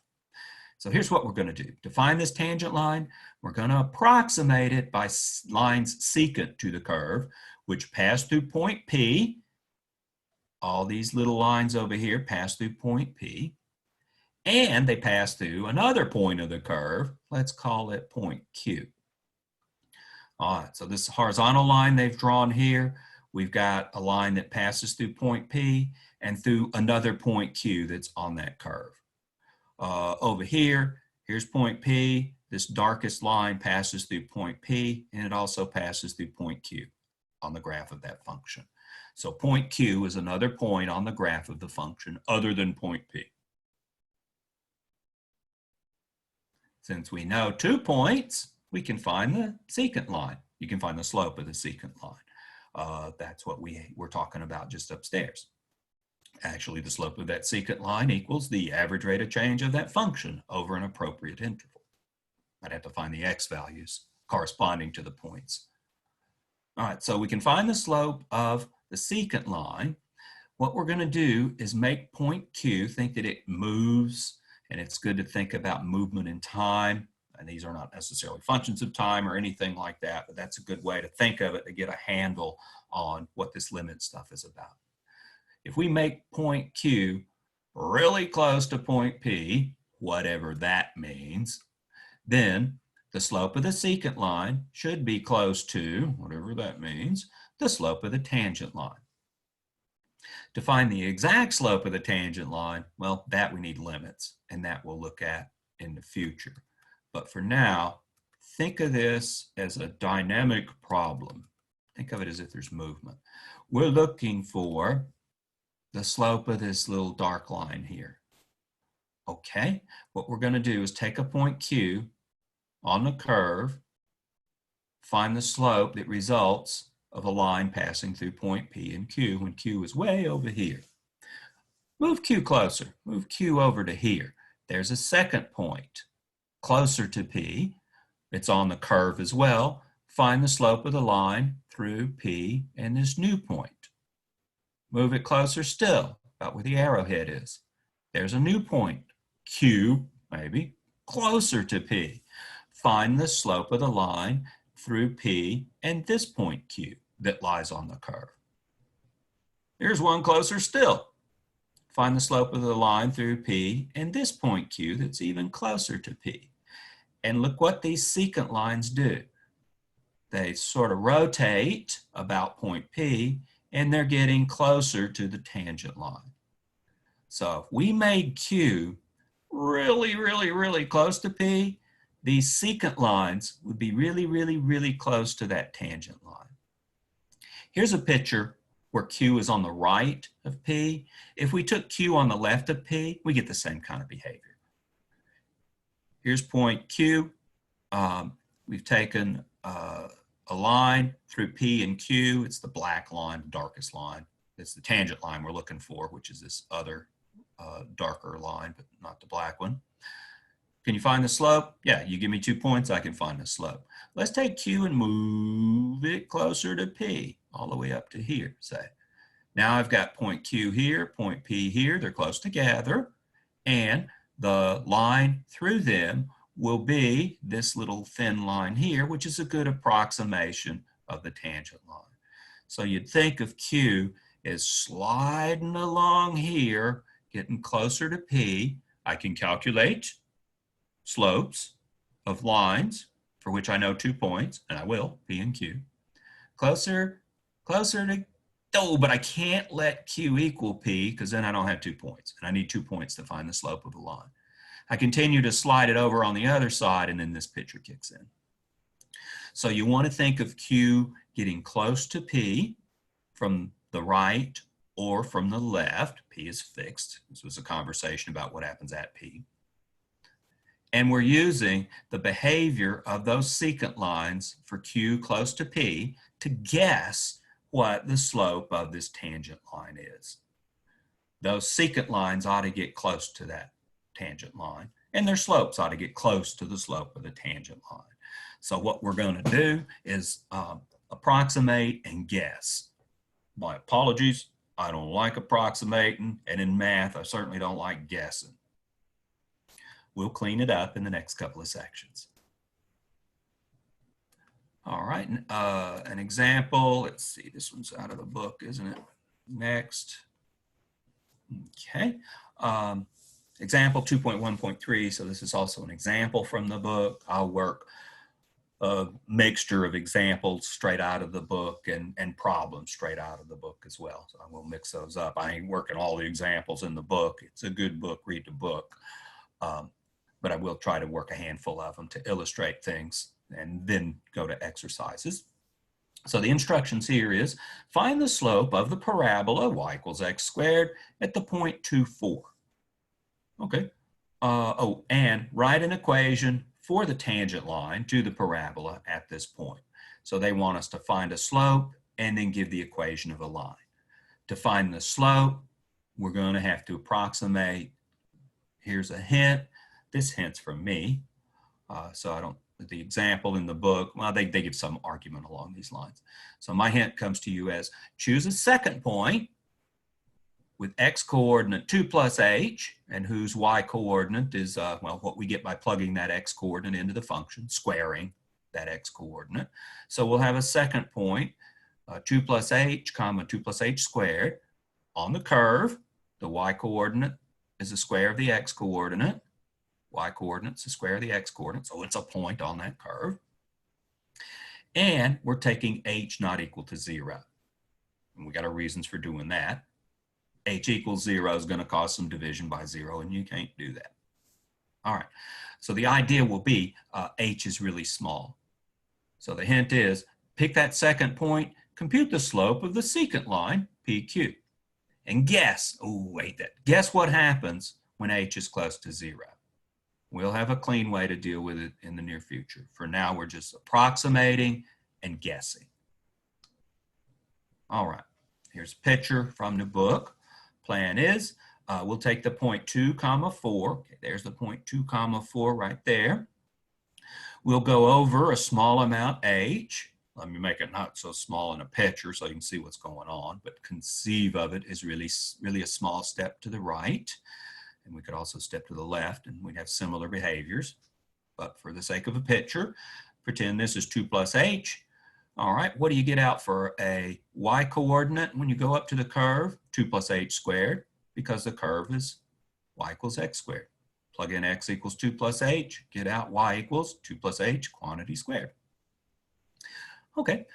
So here's what we're going to do. To find this tangent line, we're going to approximate it by lines secant to the curve, which pass through point P. All these little lines over here pass through point P. And they pass through another point of the curve. Let's call it point Q. All right, so this horizontal line they've drawn here, we've got a line that passes through point P and through another point Q that's on that curve. Over here, here's point P. This darkest line passes through point P, and it also passes through point Q on the graph of that function. So point Q is another point on the graph of the function other than point P. Since we know 2 points, we can find the secant line. You can find the slope of the secant line. That's what we're talking about just upstairs. Actually, the slope of that secant line equals the average rate of change of that function over an appropriate interval. I'd have to find the x values corresponding to the points. All right, so we can find the slope of the secant line. What we're going to do is make point Q, think that it moves, and it's good to think about movement in time. And these are not necessarily functions of time or anything like that, but that's a good way to think of it to get a handle on what this limit stuff is about. If we make point Q really close to point P, whatever that means, then the slope of the secant line should be close to, whatever that means, the slope of the tangent line. To find the exact slope of the tangent line, well, that we need limits, and that we'll look at in the future. But for now, think of this as a dynamic problem. Think of it as if there's movement. We're looking for the slope of this little dark line here. Okay, what we're going to do is take a point Q on the curve, find the slope that results of a line passing through point P and Q when Q is way over here. Move Q closer, move Q over to here. There's a second point closer to P. It's on the curve as well. Find the slope of the line through P and this new point. Move it closer still, about where the arrowhead is. There's a new point, Q, maybe, closer to P. Find the slope of the line through P and this point Q that lies on the curve. Here's one closer still. Find the slope of the line through P and this point Q that's even closer to P. And look what these secant lines do. They sort of rotate about point P, and they're getting closer to the tangent line. So if we made Q really, really, really close to P, these secant lines would be really, really, really close to that tangent line. Here's a picture where Q is on the right of P. If we took Q on the left of P, we get the same kind of behavior. Here's point Q. We've taken a line through P and Q. It's the black line, the darkest line. It's the tangent line we're looking for, which is this other darker line, but not the black one. Can you find the slope? Yeah, you give me 2 points, I can find the slope. Let's take Q and move it closer to P, all the way up to here, say. Now I've got point Q here, point P here, they're close together, and the line through them will be this little thin line here, which is a good approximation of the tangent line. So you'd think of Q as sliding along here, getting closer to P. I can calculate slopes of lines for which I know 2 points, and I will, P and Q. Closer to, oh, but I can't let Q equal P because then I don't have 2 points, and I need 2 points to find the slope of the line. I continue to slide it over on the other side, and then this picture kicks in. So you want to think of Q getting close to P from the right or from the left. P is fixed. This was a conversation about what happens at P. And we're using the behavior of those secant lines for Q close to P to guess what the slope of this tangent line is. Those secant lines ought to get close to that tangent line, and their slopes ought to get close to the slope of the tangent line. So what we're going to do is approximate and guess. My apologies, I don't like approximating, and in math, I certainly don't like guessing. We'll clean it up in the next couple of sections. All right, an example. Let's see, this one's out of the book, isn't it? Next. Okay. Example 2.1.3. So this is also an example from the book. I'll work a mixture of examples straight out of the book and problems straight out of the book as well. So I will mix those up. I ain't working all the examples in the book. It's a good book, read the book. But I will try to work a handful of them to illustrate things and then go to exercises. So the instructions here is find the slope of the parabola y equals x squared at the point 2, 4. Okay. And write an equation for the tangent line to the parabola at this point. So they want us to find a slope and then give the equation of a line. To find the slope, we're going to have to approximate. Here's a hint. This hint's from me. So I don't, the example in the book, well, they give some argument along these lines. So my hint comes to you as choose a second point with x coordinate 2 plus h, and whose y coordinate is, well, what we get by plugging that x coordinate into the function, squaring that x coordinate. So we'll have a second point, 2 plus h, comma 2 plus h squared. On the curve, the y coordinate is the square of the x coordinate. Y coordinate's the square of the x coordinate, so it's a point on that curve. And we're taking h not equal to 0. And we got our reasons for doing that. H equals 0 is going to cause some division by 0, and you can't do that. All right, so the idea will be h is really small. So the hint is pick that second point, compute the slope of the secant line, PQ, and guess, oh, wait, guess what happens when h is close to 0. We'll have a clean way to deal with it in the near future. For now, we're just approximating and guessing. All right, here's a picture from the book. Plan is, we'll take the point 2, comma 4. Okay, there's the point 2, comma 4 right there. We'll go over a small amount h. Let me make it not so small in a picture so you can see what's going on, but conceive of it as really a small step to the right. And we could also step to the left and we'd have similar behaviors. But for the sake of a picture, pretend this is 2 plus h. All right, what do you get out for a y coordinate when you go up to the curve? 2 plus h squared, because the curve is y equals x squared. Plug in x equals 2 plus h, get out y equals 2 plus h quantity squared. Okay,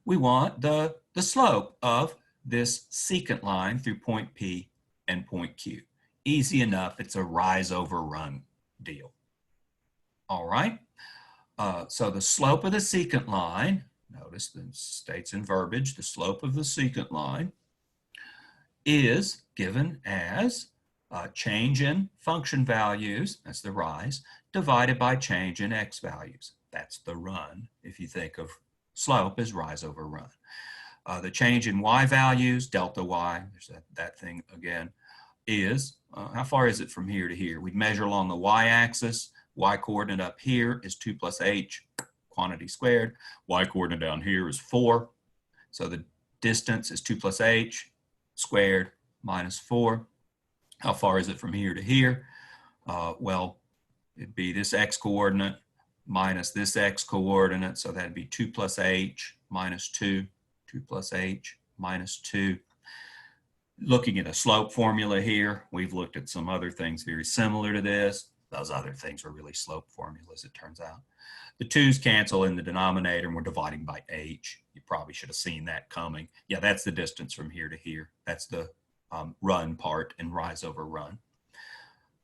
we want the slope of this secant line through point P and point Q. Easy enough, it's a rise over run deal. All right, so the slope of the secant line, notice the states in verbiage, the slope of the secant line is given as change in function values, that's the rise, divided by change in x values. That's the run, if you think of slope as rise over run. The change in y values, delta y, there's that thing again, is, how far is it from here to here? We'd measure along the y-axis. Y coordinate up here is 2 plus h, quantity squared. Y coordinate down here is 4. So the distance is 2 plus h squared minus 4. How far is it from here to here? Well, it'd be this x coordinate minus this x coordinate. So that'd be 2 plus h minus 2, 2 plus h minus 2. Looking at a slope formula here, we've looked at some other things very similar to this. Those other things are really slope formulas, it turns out. The 2's cancel in the denominator and we're dividing by h. You probably should have seen that coming. Yeah, that's the distance from here to here. That's the run part in rise over run.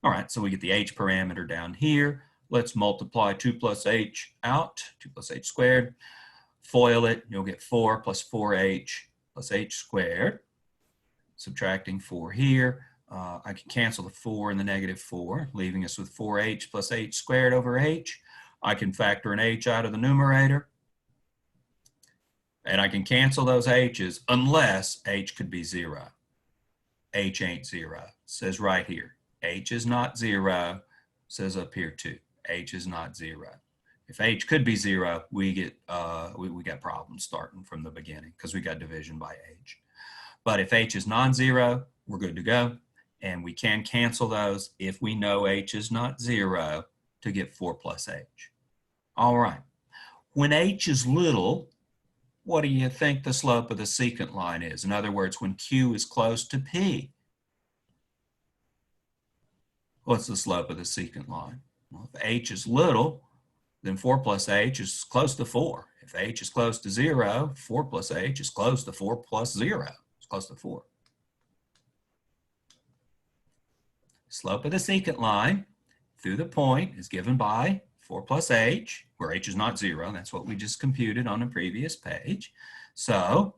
All right, so we get the h parameter down here. Let's multiply 2 plus h out, 2 plus h squared. Foil it, you'll get 4 plus 4h plus h squared. Subtracting 4 here, I can cancel the 4 and the negative 4, leaving us with 4h plus h squared over h. I can factor an h out of the numerator. And I can cancel those h's unless h could be 0. H ain't 0. It says right here. H is not 0. It says up here too. H is not 0. If h could be 0, we got problems starting from the beginning because we got division by h. But if h is non-zero, we're good to go. And we can cancel those if we know h is not 0 to get 4 plus h. All right. When h is little, what do you think the slope of the secant line is? In other words, when q is close to p, what's the slope of the secant line? Well, if h is little, then 4 plus h is close to 4. If h is close to 0, 4 plus h is close to 4 plus 0. It's close to 4. Slope of the secant line through the point is given by 4 plus h, where h is not 0. That's what we just computed on the previous page. So,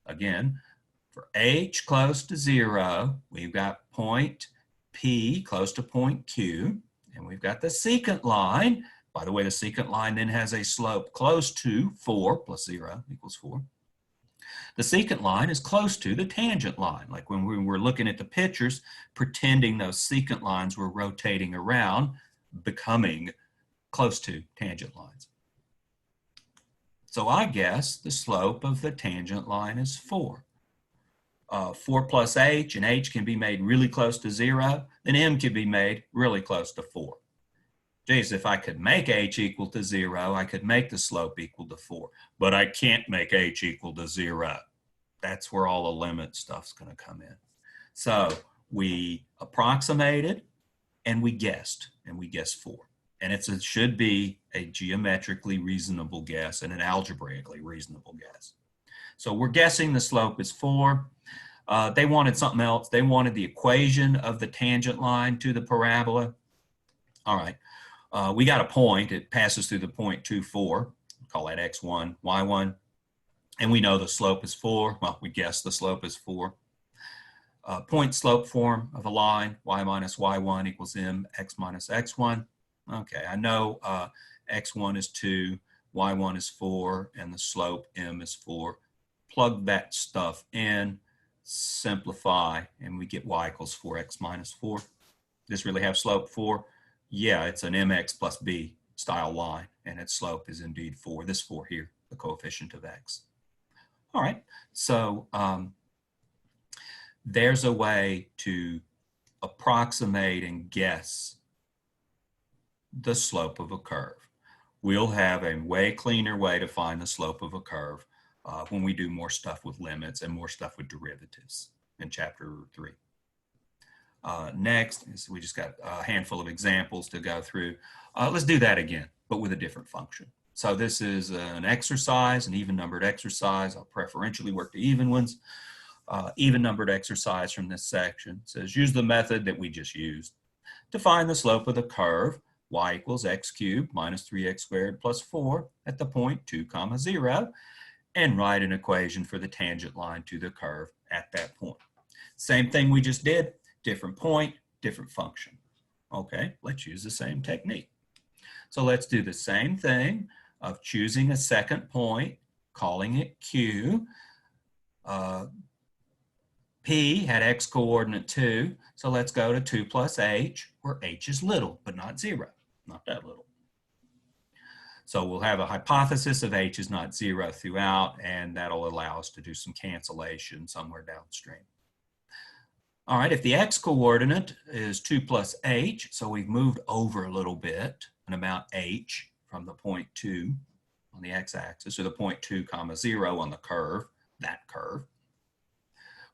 again, for h close to 0, we've got point P close to point Q, and we've got the secant line. By the way, the secant line then has a slope close to 4 plus 0 equals 4. The secant line is close to the tangent line, like when we were looking at the pictures, pretending those secant lines were rotating around, becoming close to tangent lines. So I guess the slope of the tangent line is 4. 4 plus h, and h can be made really close to 0, then m can be made really close to 4. Geez, if I could make h equal to 0, I could make the slope equal to 4. But I can't make h equal to 0. That's where all the limit stuff's going to come in. So we approximated, and we guessed 4. And it should be a geometrically reasonable guess and an algebraically reasonable guess. So we're guessing the slope is 4. They wanted something else. They wanted the equation of the tangent line to the parabola. All right. We got a point. It passes through the point 2, 4. Call that x1, y1. And we know the slope is 4. Well, we guess the slope is 4. Point slope form of a line, y minus y1 equals mx minus x1. Okay, I know x1 is 2, y1 is 4, and the slope m is 4. Plug that stuff in, simplify, and we get y equals 4x minus 4. Does this really have slope 4? Yeah, it's an mx plus b style line, and its slope is indeed 4. This 4 here, the coefficient of x. All right, so there's a way to approximate and guess the slope of a curve. We'll have a way cleaner way to find the slope of a curve when we do more stuff with limits and more stuff with derivatives in chapter 3. Next is we just got a handful of examples to go through. Let's do that again, but with a different function. So this is an exercise, an even numbered exercise. I'll preferentially work the even ones. Even numbered exercise from this section. It says use the method that we just used to find the slope of the curve y equals x cubed minus 3x squared plus 4 at the point 2, 0, and write an equation for the tangent line to the curve at that point. Same thing we just did, different point, different function. Okay, let's use the same technique. So let's do the same thing of choosing a second point, calling it Q. P had x coordinate 2, so let's go to 2 plus h, where h is little, but not 0, not that little. So we'll have a hypothesis of h is not 0 throughout, and that'll allow us to do some cancellation somewhere downstream. All right, if the x coordinate is 2 plus h, so we've moved over a little bit, an amount h from the point 2 on the x-axis, or the point 2, 0 on the curve, that curve.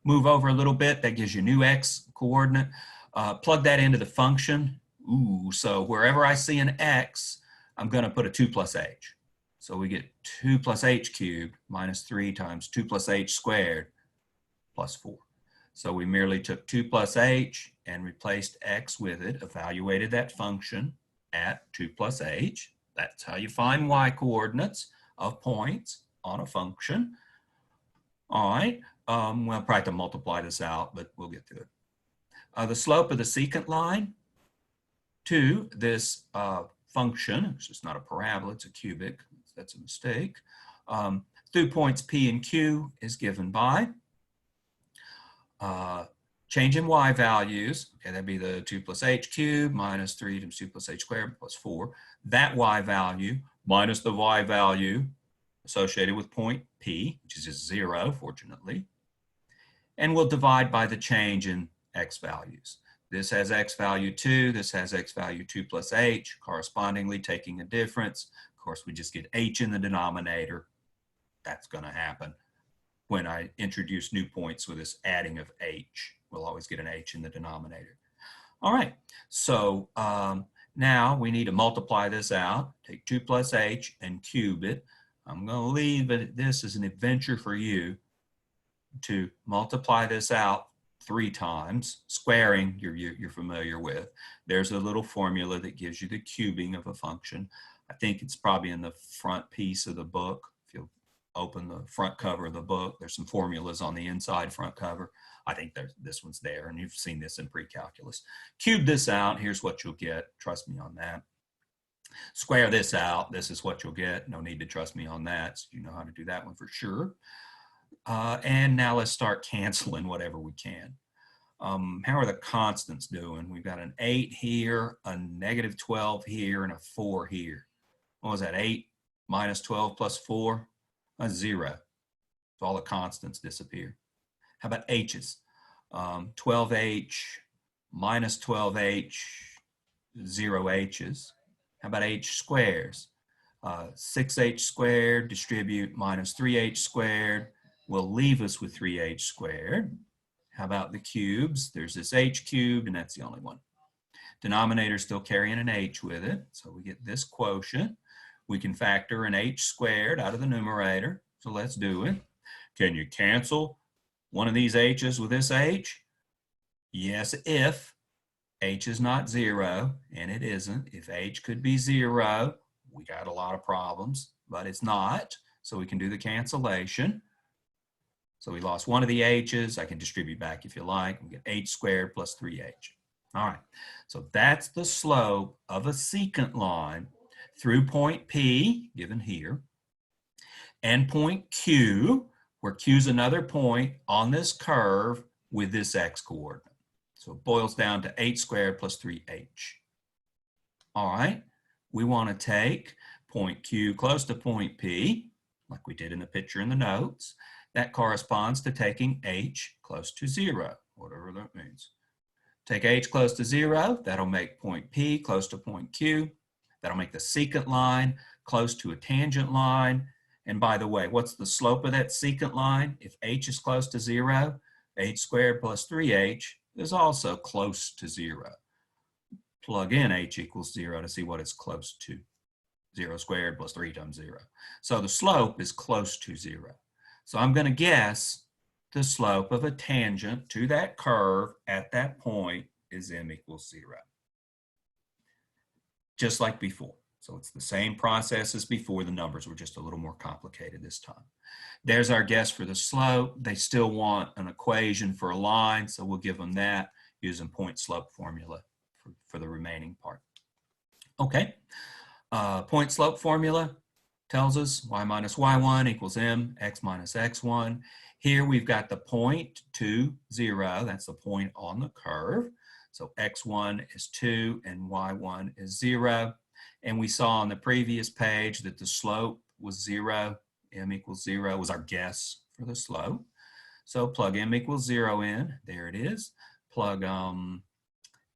Move over a little bit, that gives you new x coordinate. Plug that into the function. Ooh, so wherever I see an x, I'm going to put a 2 plus h. So we get 2 plus h cubed minus 3 times 2 plus h squared plus 4. So we merely took 2 plus h and replaced x with it, evaluated that function at 2 plus h. That's how you find y coordinates of points on a function. All right. We'll probably have to multiply this out, but we'll get to it. The slope of the secant line to this function, which is not a parabola, it's a cubic, that's a mistake, through points P and Q is given by change in y values. Okay, that'd be the 2 plus h cubed minus 3 times 2 plus h squared plus 4. That y value minus the y value associated with point P, which is just 0, fortunately. And we'll divide by the change in x values. This has x value 2, this has x value 2 plus h, correspondingly taking a difference. Of course, we just get h in the denominator. That's going to happen when I introduce new points with this adding of h. We'll always get an h in the denominator. All right, so now we need to multiply this out. Take 2 plus h and cube it. I'm going to leave this as an adventure for you to multiply this out 3 times. Squaring you're familiar with. There's a little formula that gives you the cubing of a function. I think it's probably in the front piece of the book. If you open the front cover of the book, there's some formulas on the inside front cover. I think this one's there, and you've seen this in pre-calculus. Cube this out, here's what you'll get. Trust me on that. Square this out, this is what you'll get. No need to trust me on that, so you know how to do that one for sure. And now let's start canceling whatever we can. How are the constants doing? We've got an 8 here, a negative 12 here, and a 4 here. What was that, 8 minus 12 plus 4? That's 0. So all the constants disappear. How about h's? 12h minus 12h, 0 h's. How about h squares? 6h squared distribute minus 3h squared will leave us with 3h squared. How about the cubes? There's this h cubed, and that's the only one. Denominator still carrying an h with it, so we get this quotient. We can factor an h squared out of the numerator, so let's do it. Can you cancel one of these h's with this h? Yes, if h is not 0, and it isn't. If h could be 0, we got a lot of problems, but it's not, so we can do the cancellation. So we lost one of the h's. I can distribute back if you like. We get h squared plus 3h. All right, so that's the slope of a secant line through point P, given here, and point Q, where Q is another point on this curve with this x coordinate. So it boils down to h squared plus 3h. All right, we want to take point Q close to point P, like we did in the picture in the notes. That corresponds to taking h close to 0, whatever that means. Take h close to 0, that'll make point P close to point Q. That'll make the secant line close to a tangent line. And by the way, what's the slope of that secant line? If h is close to 0, h squared plus 3h is also close to 0. Plug in h equals 0 to see what it's close to. 0 squared plus 3 times 0. So the slope is close to 0. So I'm going to guess the slope of a tangent to that curve at that point is m equals 0. Just like before. So it's the same process as before. The numbers were just a little more complicated this time. There's our guess for the slope. They still want an equation for a line, so we'll give them that using point slope formula for the remaining part. Okay, point slope formula tells us y minus y1 equals m, x minus x1. Here we've got the point 2, 0. That's the point on the curve. So x1 is 2 and y1 is 0. And we saw on the previous page that the slope was 0. M equals 0 was our guess for the slope. So plug m equals 0 in. There it is. Plug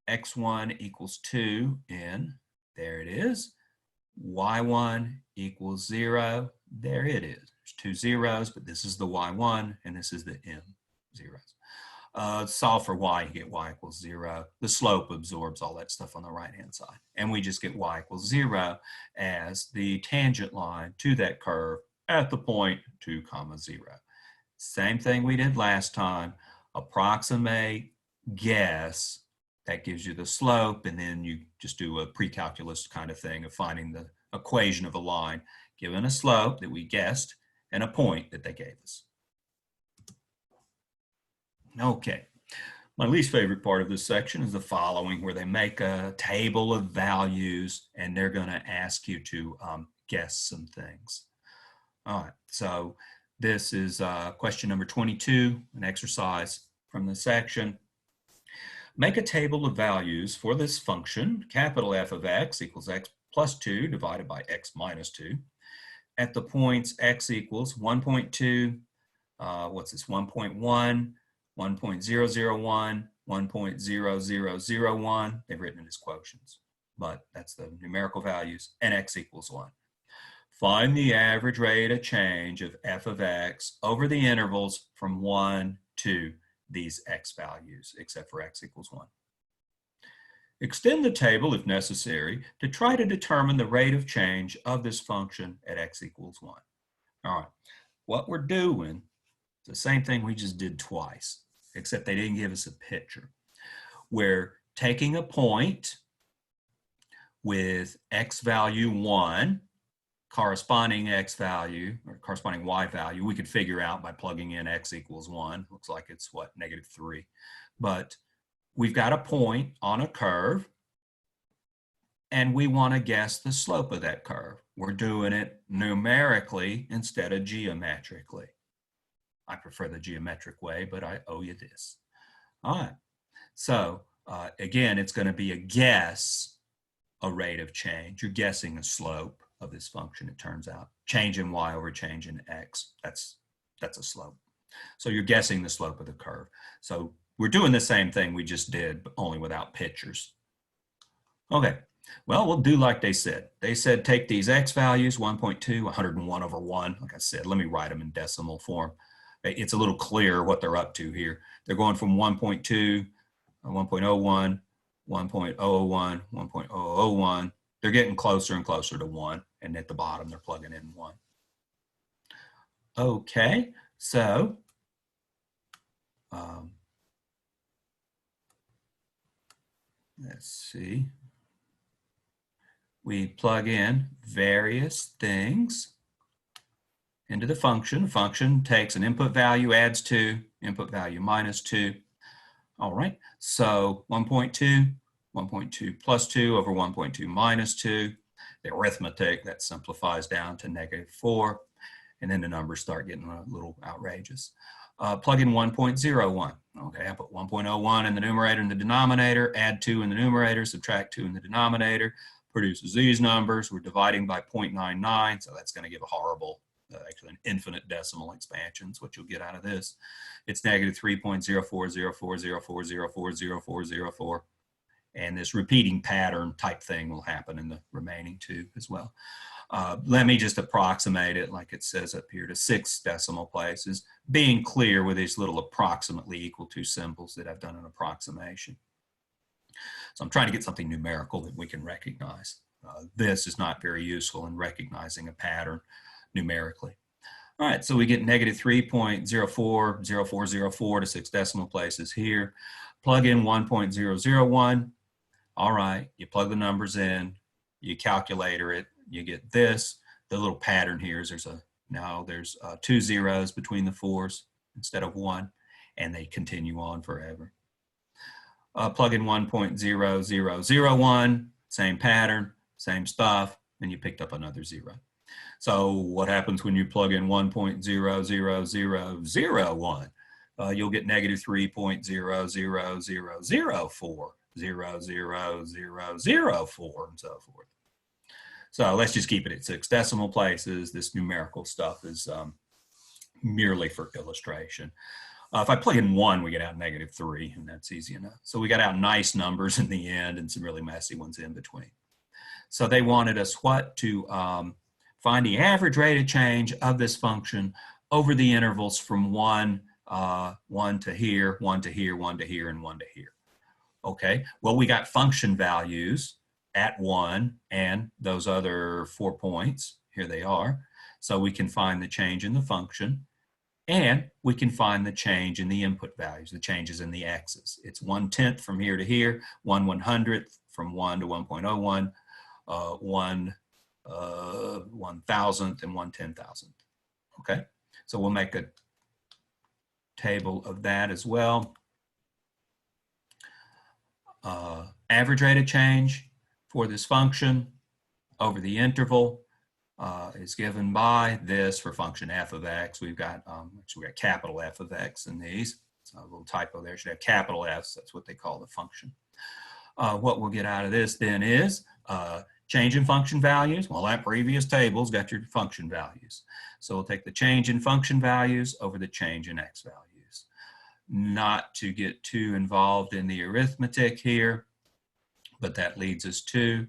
x1 equals 2 in. There it is. y1 equals 0. There it is. There's 2 zeros, but this is the y1 and this is the m zeros. Solve for y, you get y equals 0. The slope absorbs all that stuff on the right-hand side. And we just get y equals 0 as the tangent line to that curve at the point 2, 0. Same thing we did last time. Approximate, guess. That gives you the slope, and then you just do a pre-calculus kind of thing of finding the equation of a line given a slope that we guessed and a point that they gave us. Okay, My least favorite part of this section is the following, where they make a table of values and they're going to ask you to guess some things. All right, so this is question number 22, an exercise from the section. Make a table of values for this function, capital F of x equals x plus 2 divided by x minus 2, at the points x equals 1.2, what's this, 1.1, 1.001, 1.0001. They've written it as quotients, but that's the numerical values, and x equals 1. Find the average rate of change of f of x over the intervals from 1 to these x values, except for x equals 1. Extend the table, if necessary, to try to determine the rate of change of this function at x equals 1. All right, what we're doing is the same thing we just did twice, except they didn't give us a picture. We're taking a point with x value 1, corresponding x value, or corresponding y value, we could figure out by plugging in x equals 1. Looks like it's, what, -3. But we've got a point on a curve, and we want to guess the slope of that curve. We're doing it numerically instead of geometrically. I prefer the geometric way, but I owe you this. All right. So again, it's going to be a guess, a rate of change. You're guessing a slope of this function, it turns out. Change in y over change in x, that's a slope. So you're guessing the slope of the curve. So we're doing the same thing we just did, but only without pictures. Okay, well, we'll do like they said. They said take these x values, 1.2, 101 over 1. Like I said, let me write them in decimal form. It's a little clearer what they're up to here. They're going from 1.2, 1.01, 1.001, 1.001. They're getting closer and closer to 1, and at the bottom they're plugging in 1. Okay, so let's see. We plug in various things into the function. The function takes an input value, adds 2, input value minus 2. All right, so 1.2, 1.2 plus 2 over 1.2 minus 2. The arithmetic, that simplifies down to -4. And then the numbers start getting a little outrageous. Plug in 1.01. Okay, I put 1.01 in the numerator and the denominator, add 2 in the numerator, subtract 2 in the denominator, produces these numbers. We're dividing by 0.99, so that's going to give a horrible, actually an infinite decimal expansion is what you'll get out of this. It's -3.04040404040404, and this repeating pattern type thing will happen in the remaining two as well. Let me just approximate it like it says up here to 6 decimal places, being clear with these little approximately equal to symbols that I've done an approximation. So I'm trying to get something numerical that we can recognize. This is not very useful in recognizing a pattern numerically. All right, so we get -3.040404 to 6 decimal places here. Plug in 1.001. All right, you plug the numbers in, you calculator it, you get this. The little pattern here is there's 2 zeros between the 4s instead of 1, and they continue on forever. Plug in 1.0001, same pattern, same stuff, and you picked up another 0. So what happens when you plug in 1.000001? You'll get -3.00004, 0.00004, and so forth. So let's just keep it at 6 decimal places. This numerical stuff is merely for illustration. If I plug in 1, we get out -3, and that's easy enough. So we got out nice numbers in the end and some really messy ones in between. So they wanted us what? To find the average rate of change of this function over the intervals from 1 to here, 1 to here, 1 to here, and 1 to here. Okay, well, we got function values at 1 and those other 4 points. Here they are. So we can find the change in the function, and we can find the change in the input values, the changes in the x's. It's 1/10 from here to here, 1/100th from 1 to 1.01, 1/1000th, and 1/10,000th. Okay, so we'll make a table of that as well. average rate of change for this function over the interval is given by this for function f of x. We've got capital F of x in these. So a little typo there, should have capital F's. That's what they call the function. What we'll get out of this then is change in function values. Well, that previous table's got your function values. So we'll take the change in function values over the change in x values. Not to get too involved in the arithmetic here, but that leads us to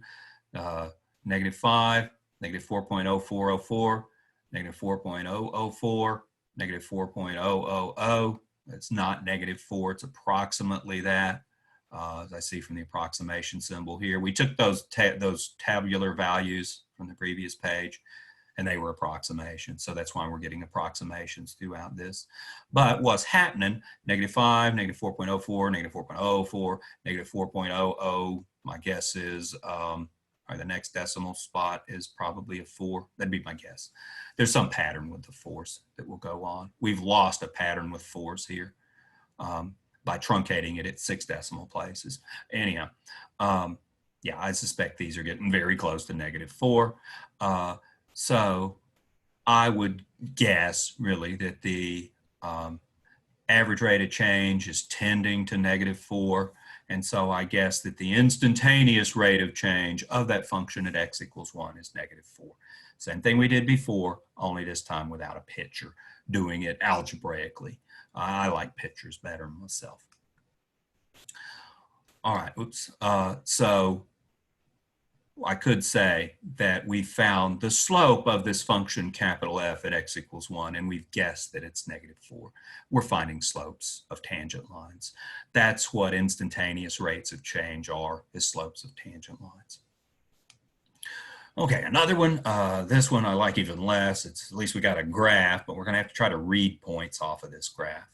negative 5, negative 4.0404, negative 4.004, negative 4.000. It's not negative 4, it's approximately that. As I see from the approximation symbol here. We took those tabular values from the previous page, and they were approximations. So that's why we're getting approximations throughout this. But what's happening, negative 5, negative 4.04, negative 4.004, negative 4.00, my guess is, the next decimal spot is probably a 4. That'd be my guess. There's some pattern with the 4s that will go on. We've lost a pattern with 4s here. By truncating it at 6 decimal places. Anyhow, yeah, I suspect these are getting very close to negative 4. So I would guess really that the average rate of change is tending to negative 4. And so I guess that the instantaneous rate of change of that function at x equals 1 is negative 4. Same thing we did before, only this time without a picture, doing it algebraically. I like pictures better myself. All right, oops. So I could say that we found the slope of this function capital F at x equals 1, and we've guessed that it's negative 4. We're finding slopes of tangent lines. That's what instantaneous rates of change are, is slopes of tangent lines. Okay, another one. This one I like even less. It's at least we got a graph, but we're going to have to try to read points off of this graph.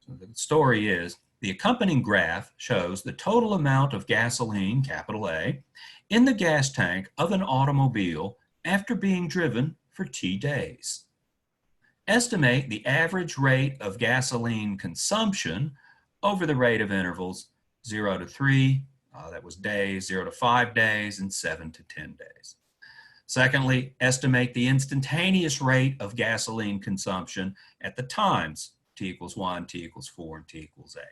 So the story is, the accompanying graph shows the total amount of gasoline, capital A, in the gas tank of an automobile after being driven for T days. Estimate the average rate of gasoline consumption over the rate of intervals 0 to 3, that was days, 0 to 5 days, and 7 to 10 days. Secondly, estimate the instantaneous rate of gasoline consumption at the times t equals 1, t equals 4, and t equals 8.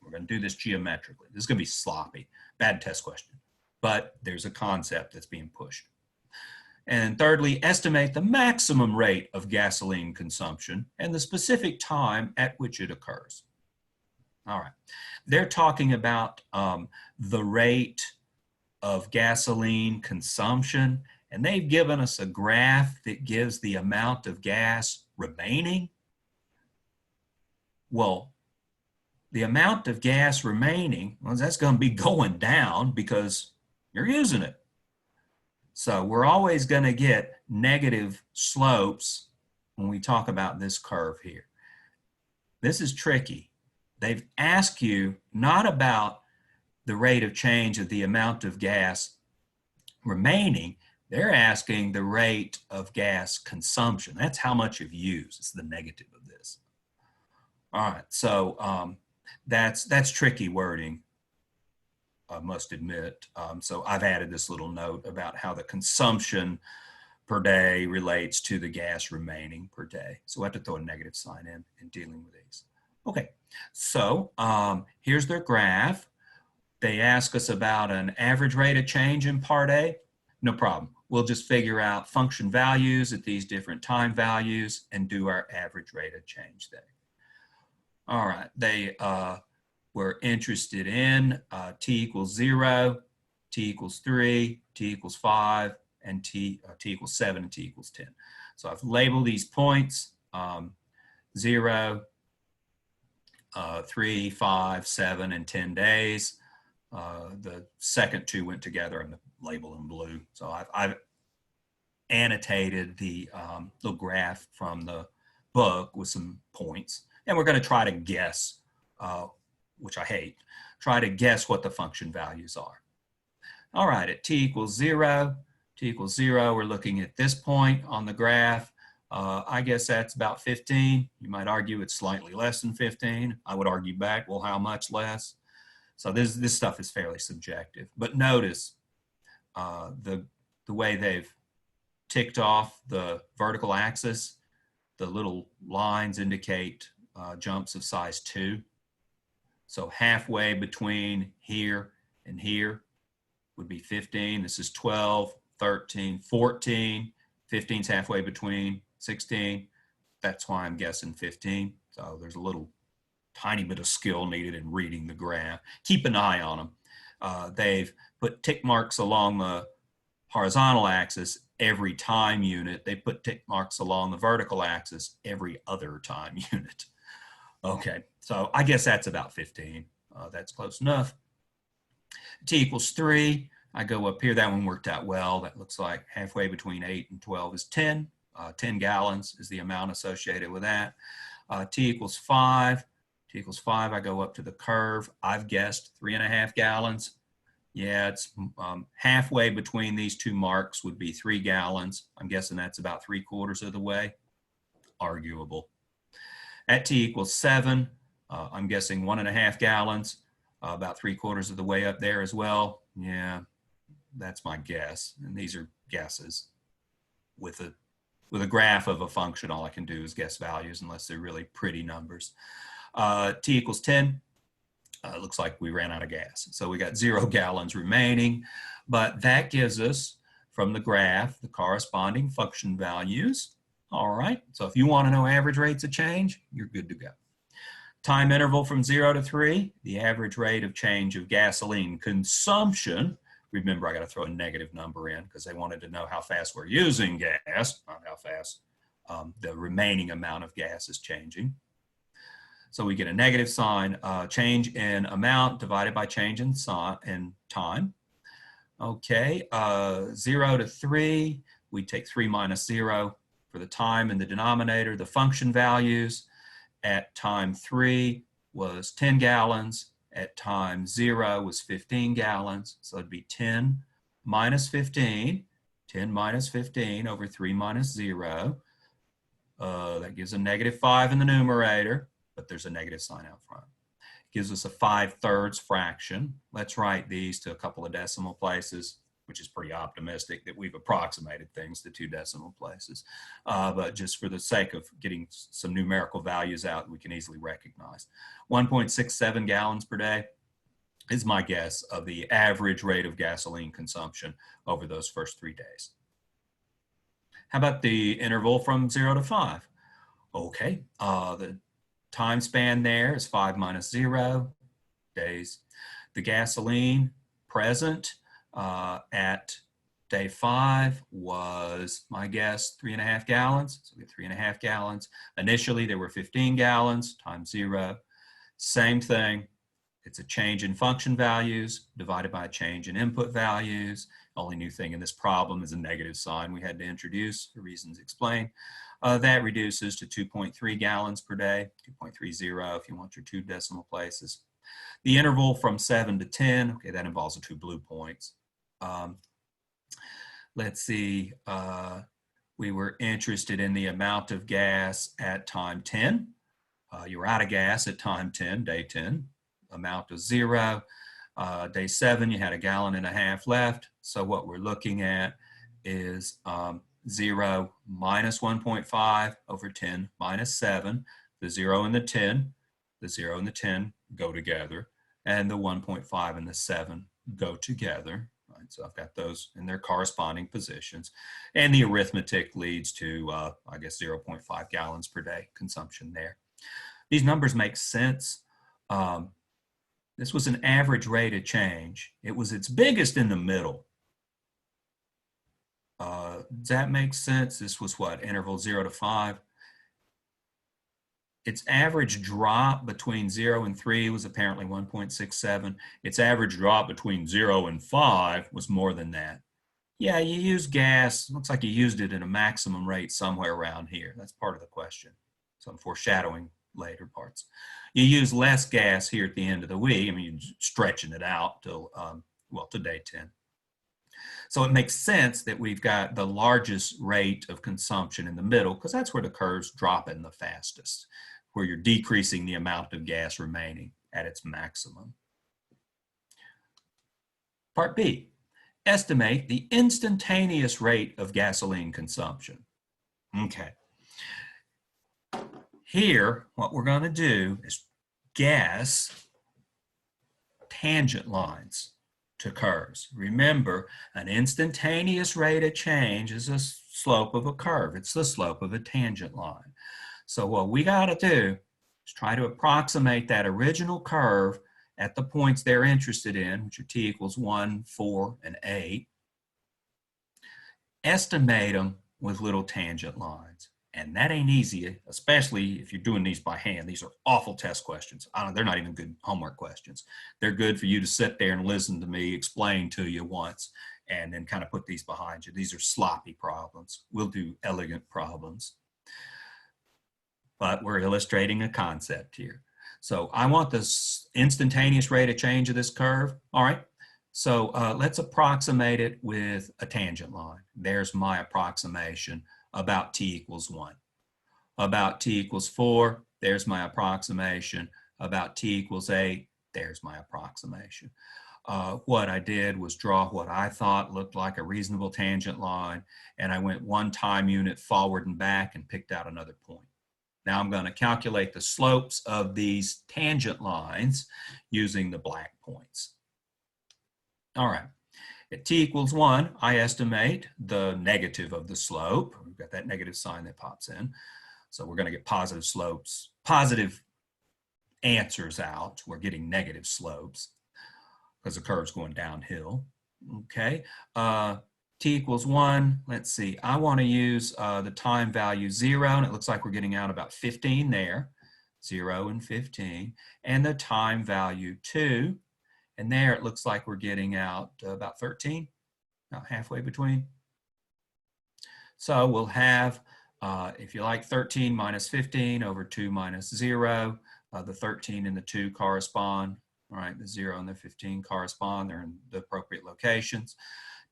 We're going to do this geometrically. This is going to be sloppy. Bad test question. But there's a concept that's being pushed. And thirdly, estimate the maximum rate of gasoline consumption and the specific time at which it occurs. All right. They're talking about the rate of gasoline consumption, and they've given us a graph that gives the amount of gas remaining. Well, the amount of gas remaining, well, that's going to be going down because you're using it. So we're always going to get negative slopes when we talk about this curve here. This is tricky. They've asked you not about the rate of change of the amount of gas remaining. They're asking the rate of gas consumption. That's how much you've used. It's the negative of this. All right, so that's tricky wording, I must admit. So I've added this little note about how the consumption per day relates to the gas remaining per day. So we have to throw a negative sign in dealing with these. Okay, so here's their graph. They ask us about an average rate of change in part A. No problem. We'll just figure out function values at these different time values and do our average rate of change there. All right, they were interested in t equals 0, t equals 3, t equals 5, and t equals 7, and t equals 10. So I've labeled these points, 0, 3, 5, 7, and 10 days. The second two went together and the label in blue. So I've annotated the little graph from the book with some points. And we're going to try to guess, which I hate, try to guess what the function values are. All right, at t equals 0, we're looking at this point on the graph. I guess that's about 15. You might argue it's slightly less than 15. I would argue back, well, how much less? So this stuff is fairly subjective. But notice the way they've ticked off the vertical axis. The little lines indicate jumps of size 2. So halfway between here and here would be 15. This is 12, 13, 14. 15 is halfway between 16. That's why I'm guessing 15. So there's a little tiny bit of skill needed in reading the graph. Keep an eye on them. They've put tick marks along the horizontal axis every time unit. They put tick marks along the vertical axis every other time unit. Okay, so I guess that's about 15. That's close enough. T equals 3. I go up here. That one worked out well. That looks like halfway between 8 and 12 is 10. 10 gallons is the amount associated with that. T equals 5. T equals 5. I go up to the curve. I've guessed 3.5 gallons. Yeah, it's halfway between these two marks would be 3 gallons. I'm guessing that's about 3/4 of the way. Arguable. At T equals 7, I'm guessing 1.5 gallons, about 3/4 of the way up there as well. Yeah, that's my guess. And these are guesses. With a graph of a function, all I can do is guess values unless they're really pretty numbers. T equals 10. Looks like we ran out of gas. So we got 0 gallons remaining, but that gives us from the graph the corresponding function values. All right, so if you want to know average rates of change, you're good to go. Time interval from 0 to 3, the average rate of change of gasoline consumption. Remember, I got to throw a negative number in because they wanted to know how fast we're using gas, not how fast the remaining amount of gas is changing. So we get a negative sign, change in amount divided by change in time. Okay, 0 to 3, we take 3 minus 0 for the time in the denominator. The function values at time 3 was 10 gallons. At time 0 was 15 gallons. So it'd be 10 minus 15. 10 minus 15 over 3 minus 0. That gives a -5 in the numerator, but there's a negative sign out front. Gives us a 5/3 fraction. Let's write these to a couple of decimal places, which is pretty optimistic that we've approximated things to 2 decimal places. But just for the sake of getting some numerical values out, we can easily recognize. 1.67 gallons per day is my guess of the average rate of gasoline consumption over those first 3 days. How about the interval from 0 to 5? Okay, the time span there is 5 minus 0 days. The gasoline present at day 5 was, my guess, 3.5 gallons. So we get 3.5 gallons. Initially, there were 15 gallons times 0. Same thing. It's a change in function values divided by a change in input values. Only new thing in this problem is a negative sign we had to introduce for reasons explained. That reduces to 2.3 gallons per day, 2.30 if you want your 2 decimal places. The interval from 7 to 10, okay, that involves the 2 blue points. Let's see, we were interested in the amount of gas at time 10. You were out of gas at time 10, day 10. Amount of 0. Day 7, you had 1.5 gallons left. So what we're looking at is 0 minus 1.5 over 10 minus 7. The 0 and the 10, the 0 and the 10 go together, and the 1.5 and the 7 go together. Right? So I've got those in their corresponding positions. And the arithmetic leads to, I guess, 0.5 gallons per day consumption there. These numbers make sense. This was an average rate of change. It was its biggest in the middle. Does that make sense? This was what, interval 0 to 5? Its average drop between 0 and 3 was apparently 1.67. Its average drop between 0 and 5 was more than that. Yeah, you use gas. Looks like you used it at a maximum rate somewhere around here. That's part of the question. So I'm foreshadowing later parts. You use less gas here at the end of the week. I mean, you're stretching it out till, well, to day 10. So it makes sense that we've got the largest rate of consumption in the middle because that's where the curve's dropping the fastest, where you're decreasing the amount of gas remaining at its maximum. Part B, estimate the instantaneous rate of gasoline consumption. Okay. Here, what we're going to do is guess tangent lines to curves. Remember, an instantaneous rate of change is a slope of a curve. It's the slope of a tangent line. So what we got to do is try to approximate that original curve at the points they're interested in, which are t equals 1, 4, and 8. Estimate them with little tangent lines. And that ain't easy, especially if you're doing these by hand. These are awful test questions. They're not even good homework questions. They're good for you to sit there and listen to me explain to you once and then kind of put these behind you. These are sloppy problems. We'll do elegant problems. But we're illustrating a concept here. So I want this instantaneous rate of change of this curve. All right. So let's approximate it with a tangent line. There's my approximation about t equals 1. About t equals 4, there's my approximation. About t equals 8, there's my approximation. What I did was draw what I thought looked like a reasonable tangent line, and I went one time unit forward and back and picked out another point. Now I'm going to calculate the slopes of these tangent lines using the black points. All right. At t equals 1, I estimate the negative of the slope. We've got that negative sign that pops in. So we're going to get positive slopes, positive answers out. We're getting negative slopes because the curve's going downhill. Okay. T equals 1. Let's see. I want to use the time value 0, and it looks like we're getting out about 15 there. 0 and 15. And the time value 2. And there it looks like we're getting out about 13, about halfway between. So we'll have, if you like, 13 minus 15 over 2 minus 0. The 13 and the 2 correspond. All right, the 0 and the 15 correspond. They're in the appropriate locations.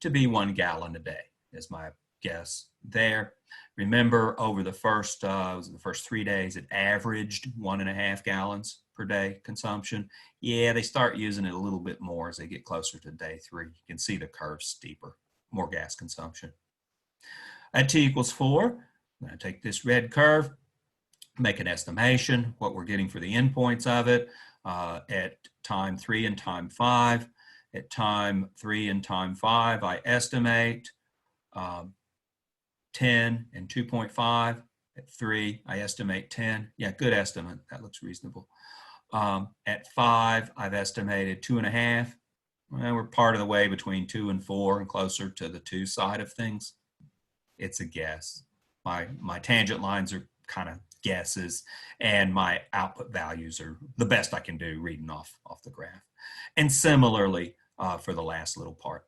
To be 1 gallon a day is my guess there. Remember, over the first 3 days, it averaged 1.5 gallons per day consumption. Yeah, they start using it a little bit more as they get closer to day 3. You can see the curve steeper, more gas consumption. At t equals 4, I'm going to take this red curve, make an estimation, what we're getting for the endpoints of it at time 3 and time 5. At time 3 and time 5, I estimate 10 and 2.5. At 3, I estimate 10. Yeah, good estimate. That looks reasonable. At 5, I've estimated 2.5. Well, we're part of the way between 2 and 4 and closer to the 2 side of things. It's a guess. My tangent lines are kind of guesses, and my output values are the best I can do reading off the graph. And similarly for the last little part.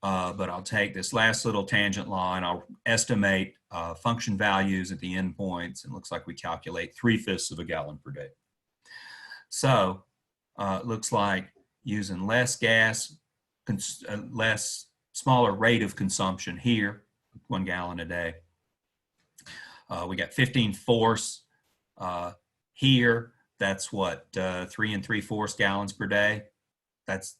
But I'll take this last little tangent line, I'll estimate function values at the endpoints, and it looks like we calculate 3/5 of a gallon per day. So it looks like using less gas, smaller rate of consumption here, 1 gallon a day. We got 15/4 here. That's what 3 3/4 gallons per day. That's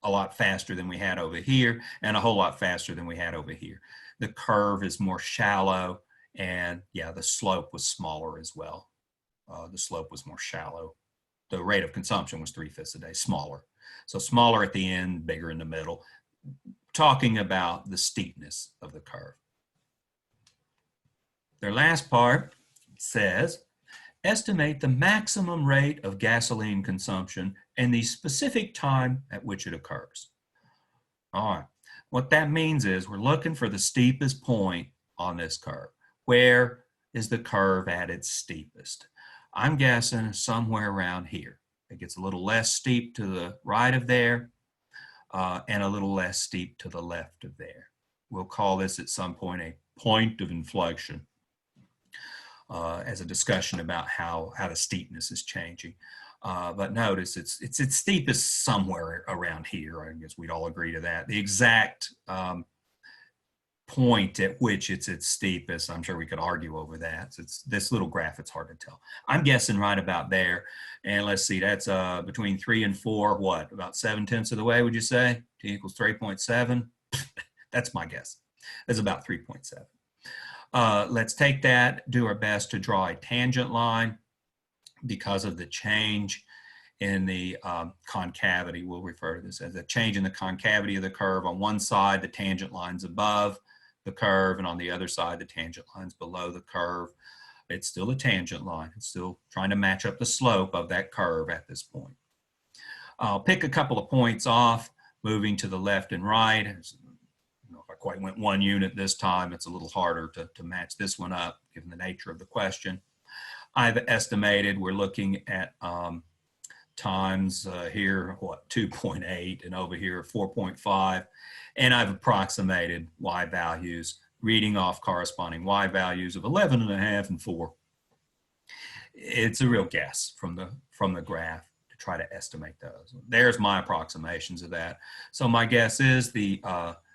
a lot faster than we had over here, and a whole lot faster than we had over here. The curve is more shallow, and yeah, the slope was smaller as well. The slope was more shallow. The rate of consumption was 3/5 a day, smaller. So smaller at the end, bigger in the middle. Talking about the steepness of the curve. Their last part says, estimate the maximum rate of gasoline consumption and the specific time at which it occurs. All right, what that means is we're looking for the steepest point on this curve. Where is the curve at its steepest? I'm guessing somewhere around here. It gets a little less steep to the right of there and a little less steep to the left of there. We'll call this at some point a point of inflection. As a discussion about how the steepness is changing. But notice it's steepest somewhere around here. I guess we'd all agree to that. The exact point at which it's its steepest. I'm sure we could argue over that. So it's this little graph, it's hard to tell. I'm guessing right about there. And let's see, that's between 3 and 4, what, about 7/10 of the way, would you say? T equals 3.7. That's my guess. It's about 3.7. Let's take that, do our best to draw a tangent line because of the change in the concavity. We'll refer to this as a change in the concavity of the curve. On one side, the tangent line's above the curve, and on the other side, the tangent line's below the curve. It's still a tangent line. It's still trying to match up the slope of that curve at this point. I'll pick a couple of points off, moving to the left and right. If I quite went 1 unit this time, it's a little harder to match this one up, given the nature of the question. I've estimated we're looking at times here, what, 2.8, and over here 4.5. And I've approximated y values, reading off corresponding y values of 11.5 and 4. It's a real guess from the graph to try to estimate those. There's my approximations of that. So my guess is the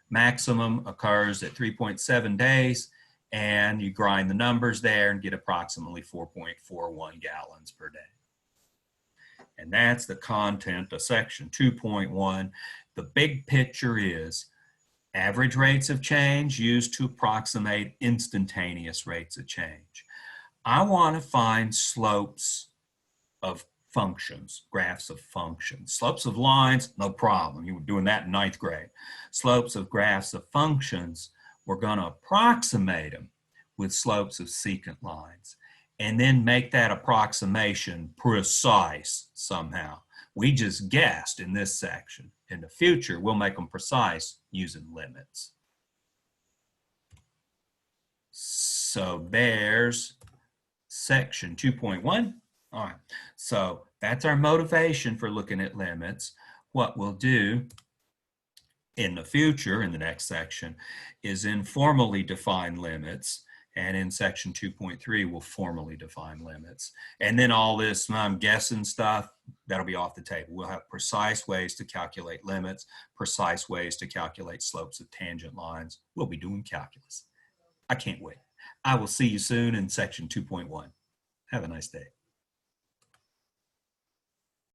maximum occurs at 3.7 days, and you grind the numbers there and get approximately 4.41 gallons per day. And that's the content of section 2.1. The big picture is average rates of change used to approximate instantaneous rates of change. I want to find slopes of functions, graphs of functions. Slopes of lines, no problem. You were doing that in 9th grade. Slopes of graphs of functions, we're going to approximate them with slopes of secant lines, and then make that approximation precise somehow. We just guessed in this section. In the future, we'll make them precise using limits. So there's section 2.1. All right, so that's our motivation for looking at limits. What we'll do in the future, in the next section, is informally define limits. And in section 2.3, we'll formally define limits. And then all this, I'm guessing stuff, that'll be off the table. We'll have precise ways to calculate limits, precise ways to calculate slopes of tangent lines. We'll be doing calculus. I can't wait. I will see you soon in section 2.1. Have a nice day.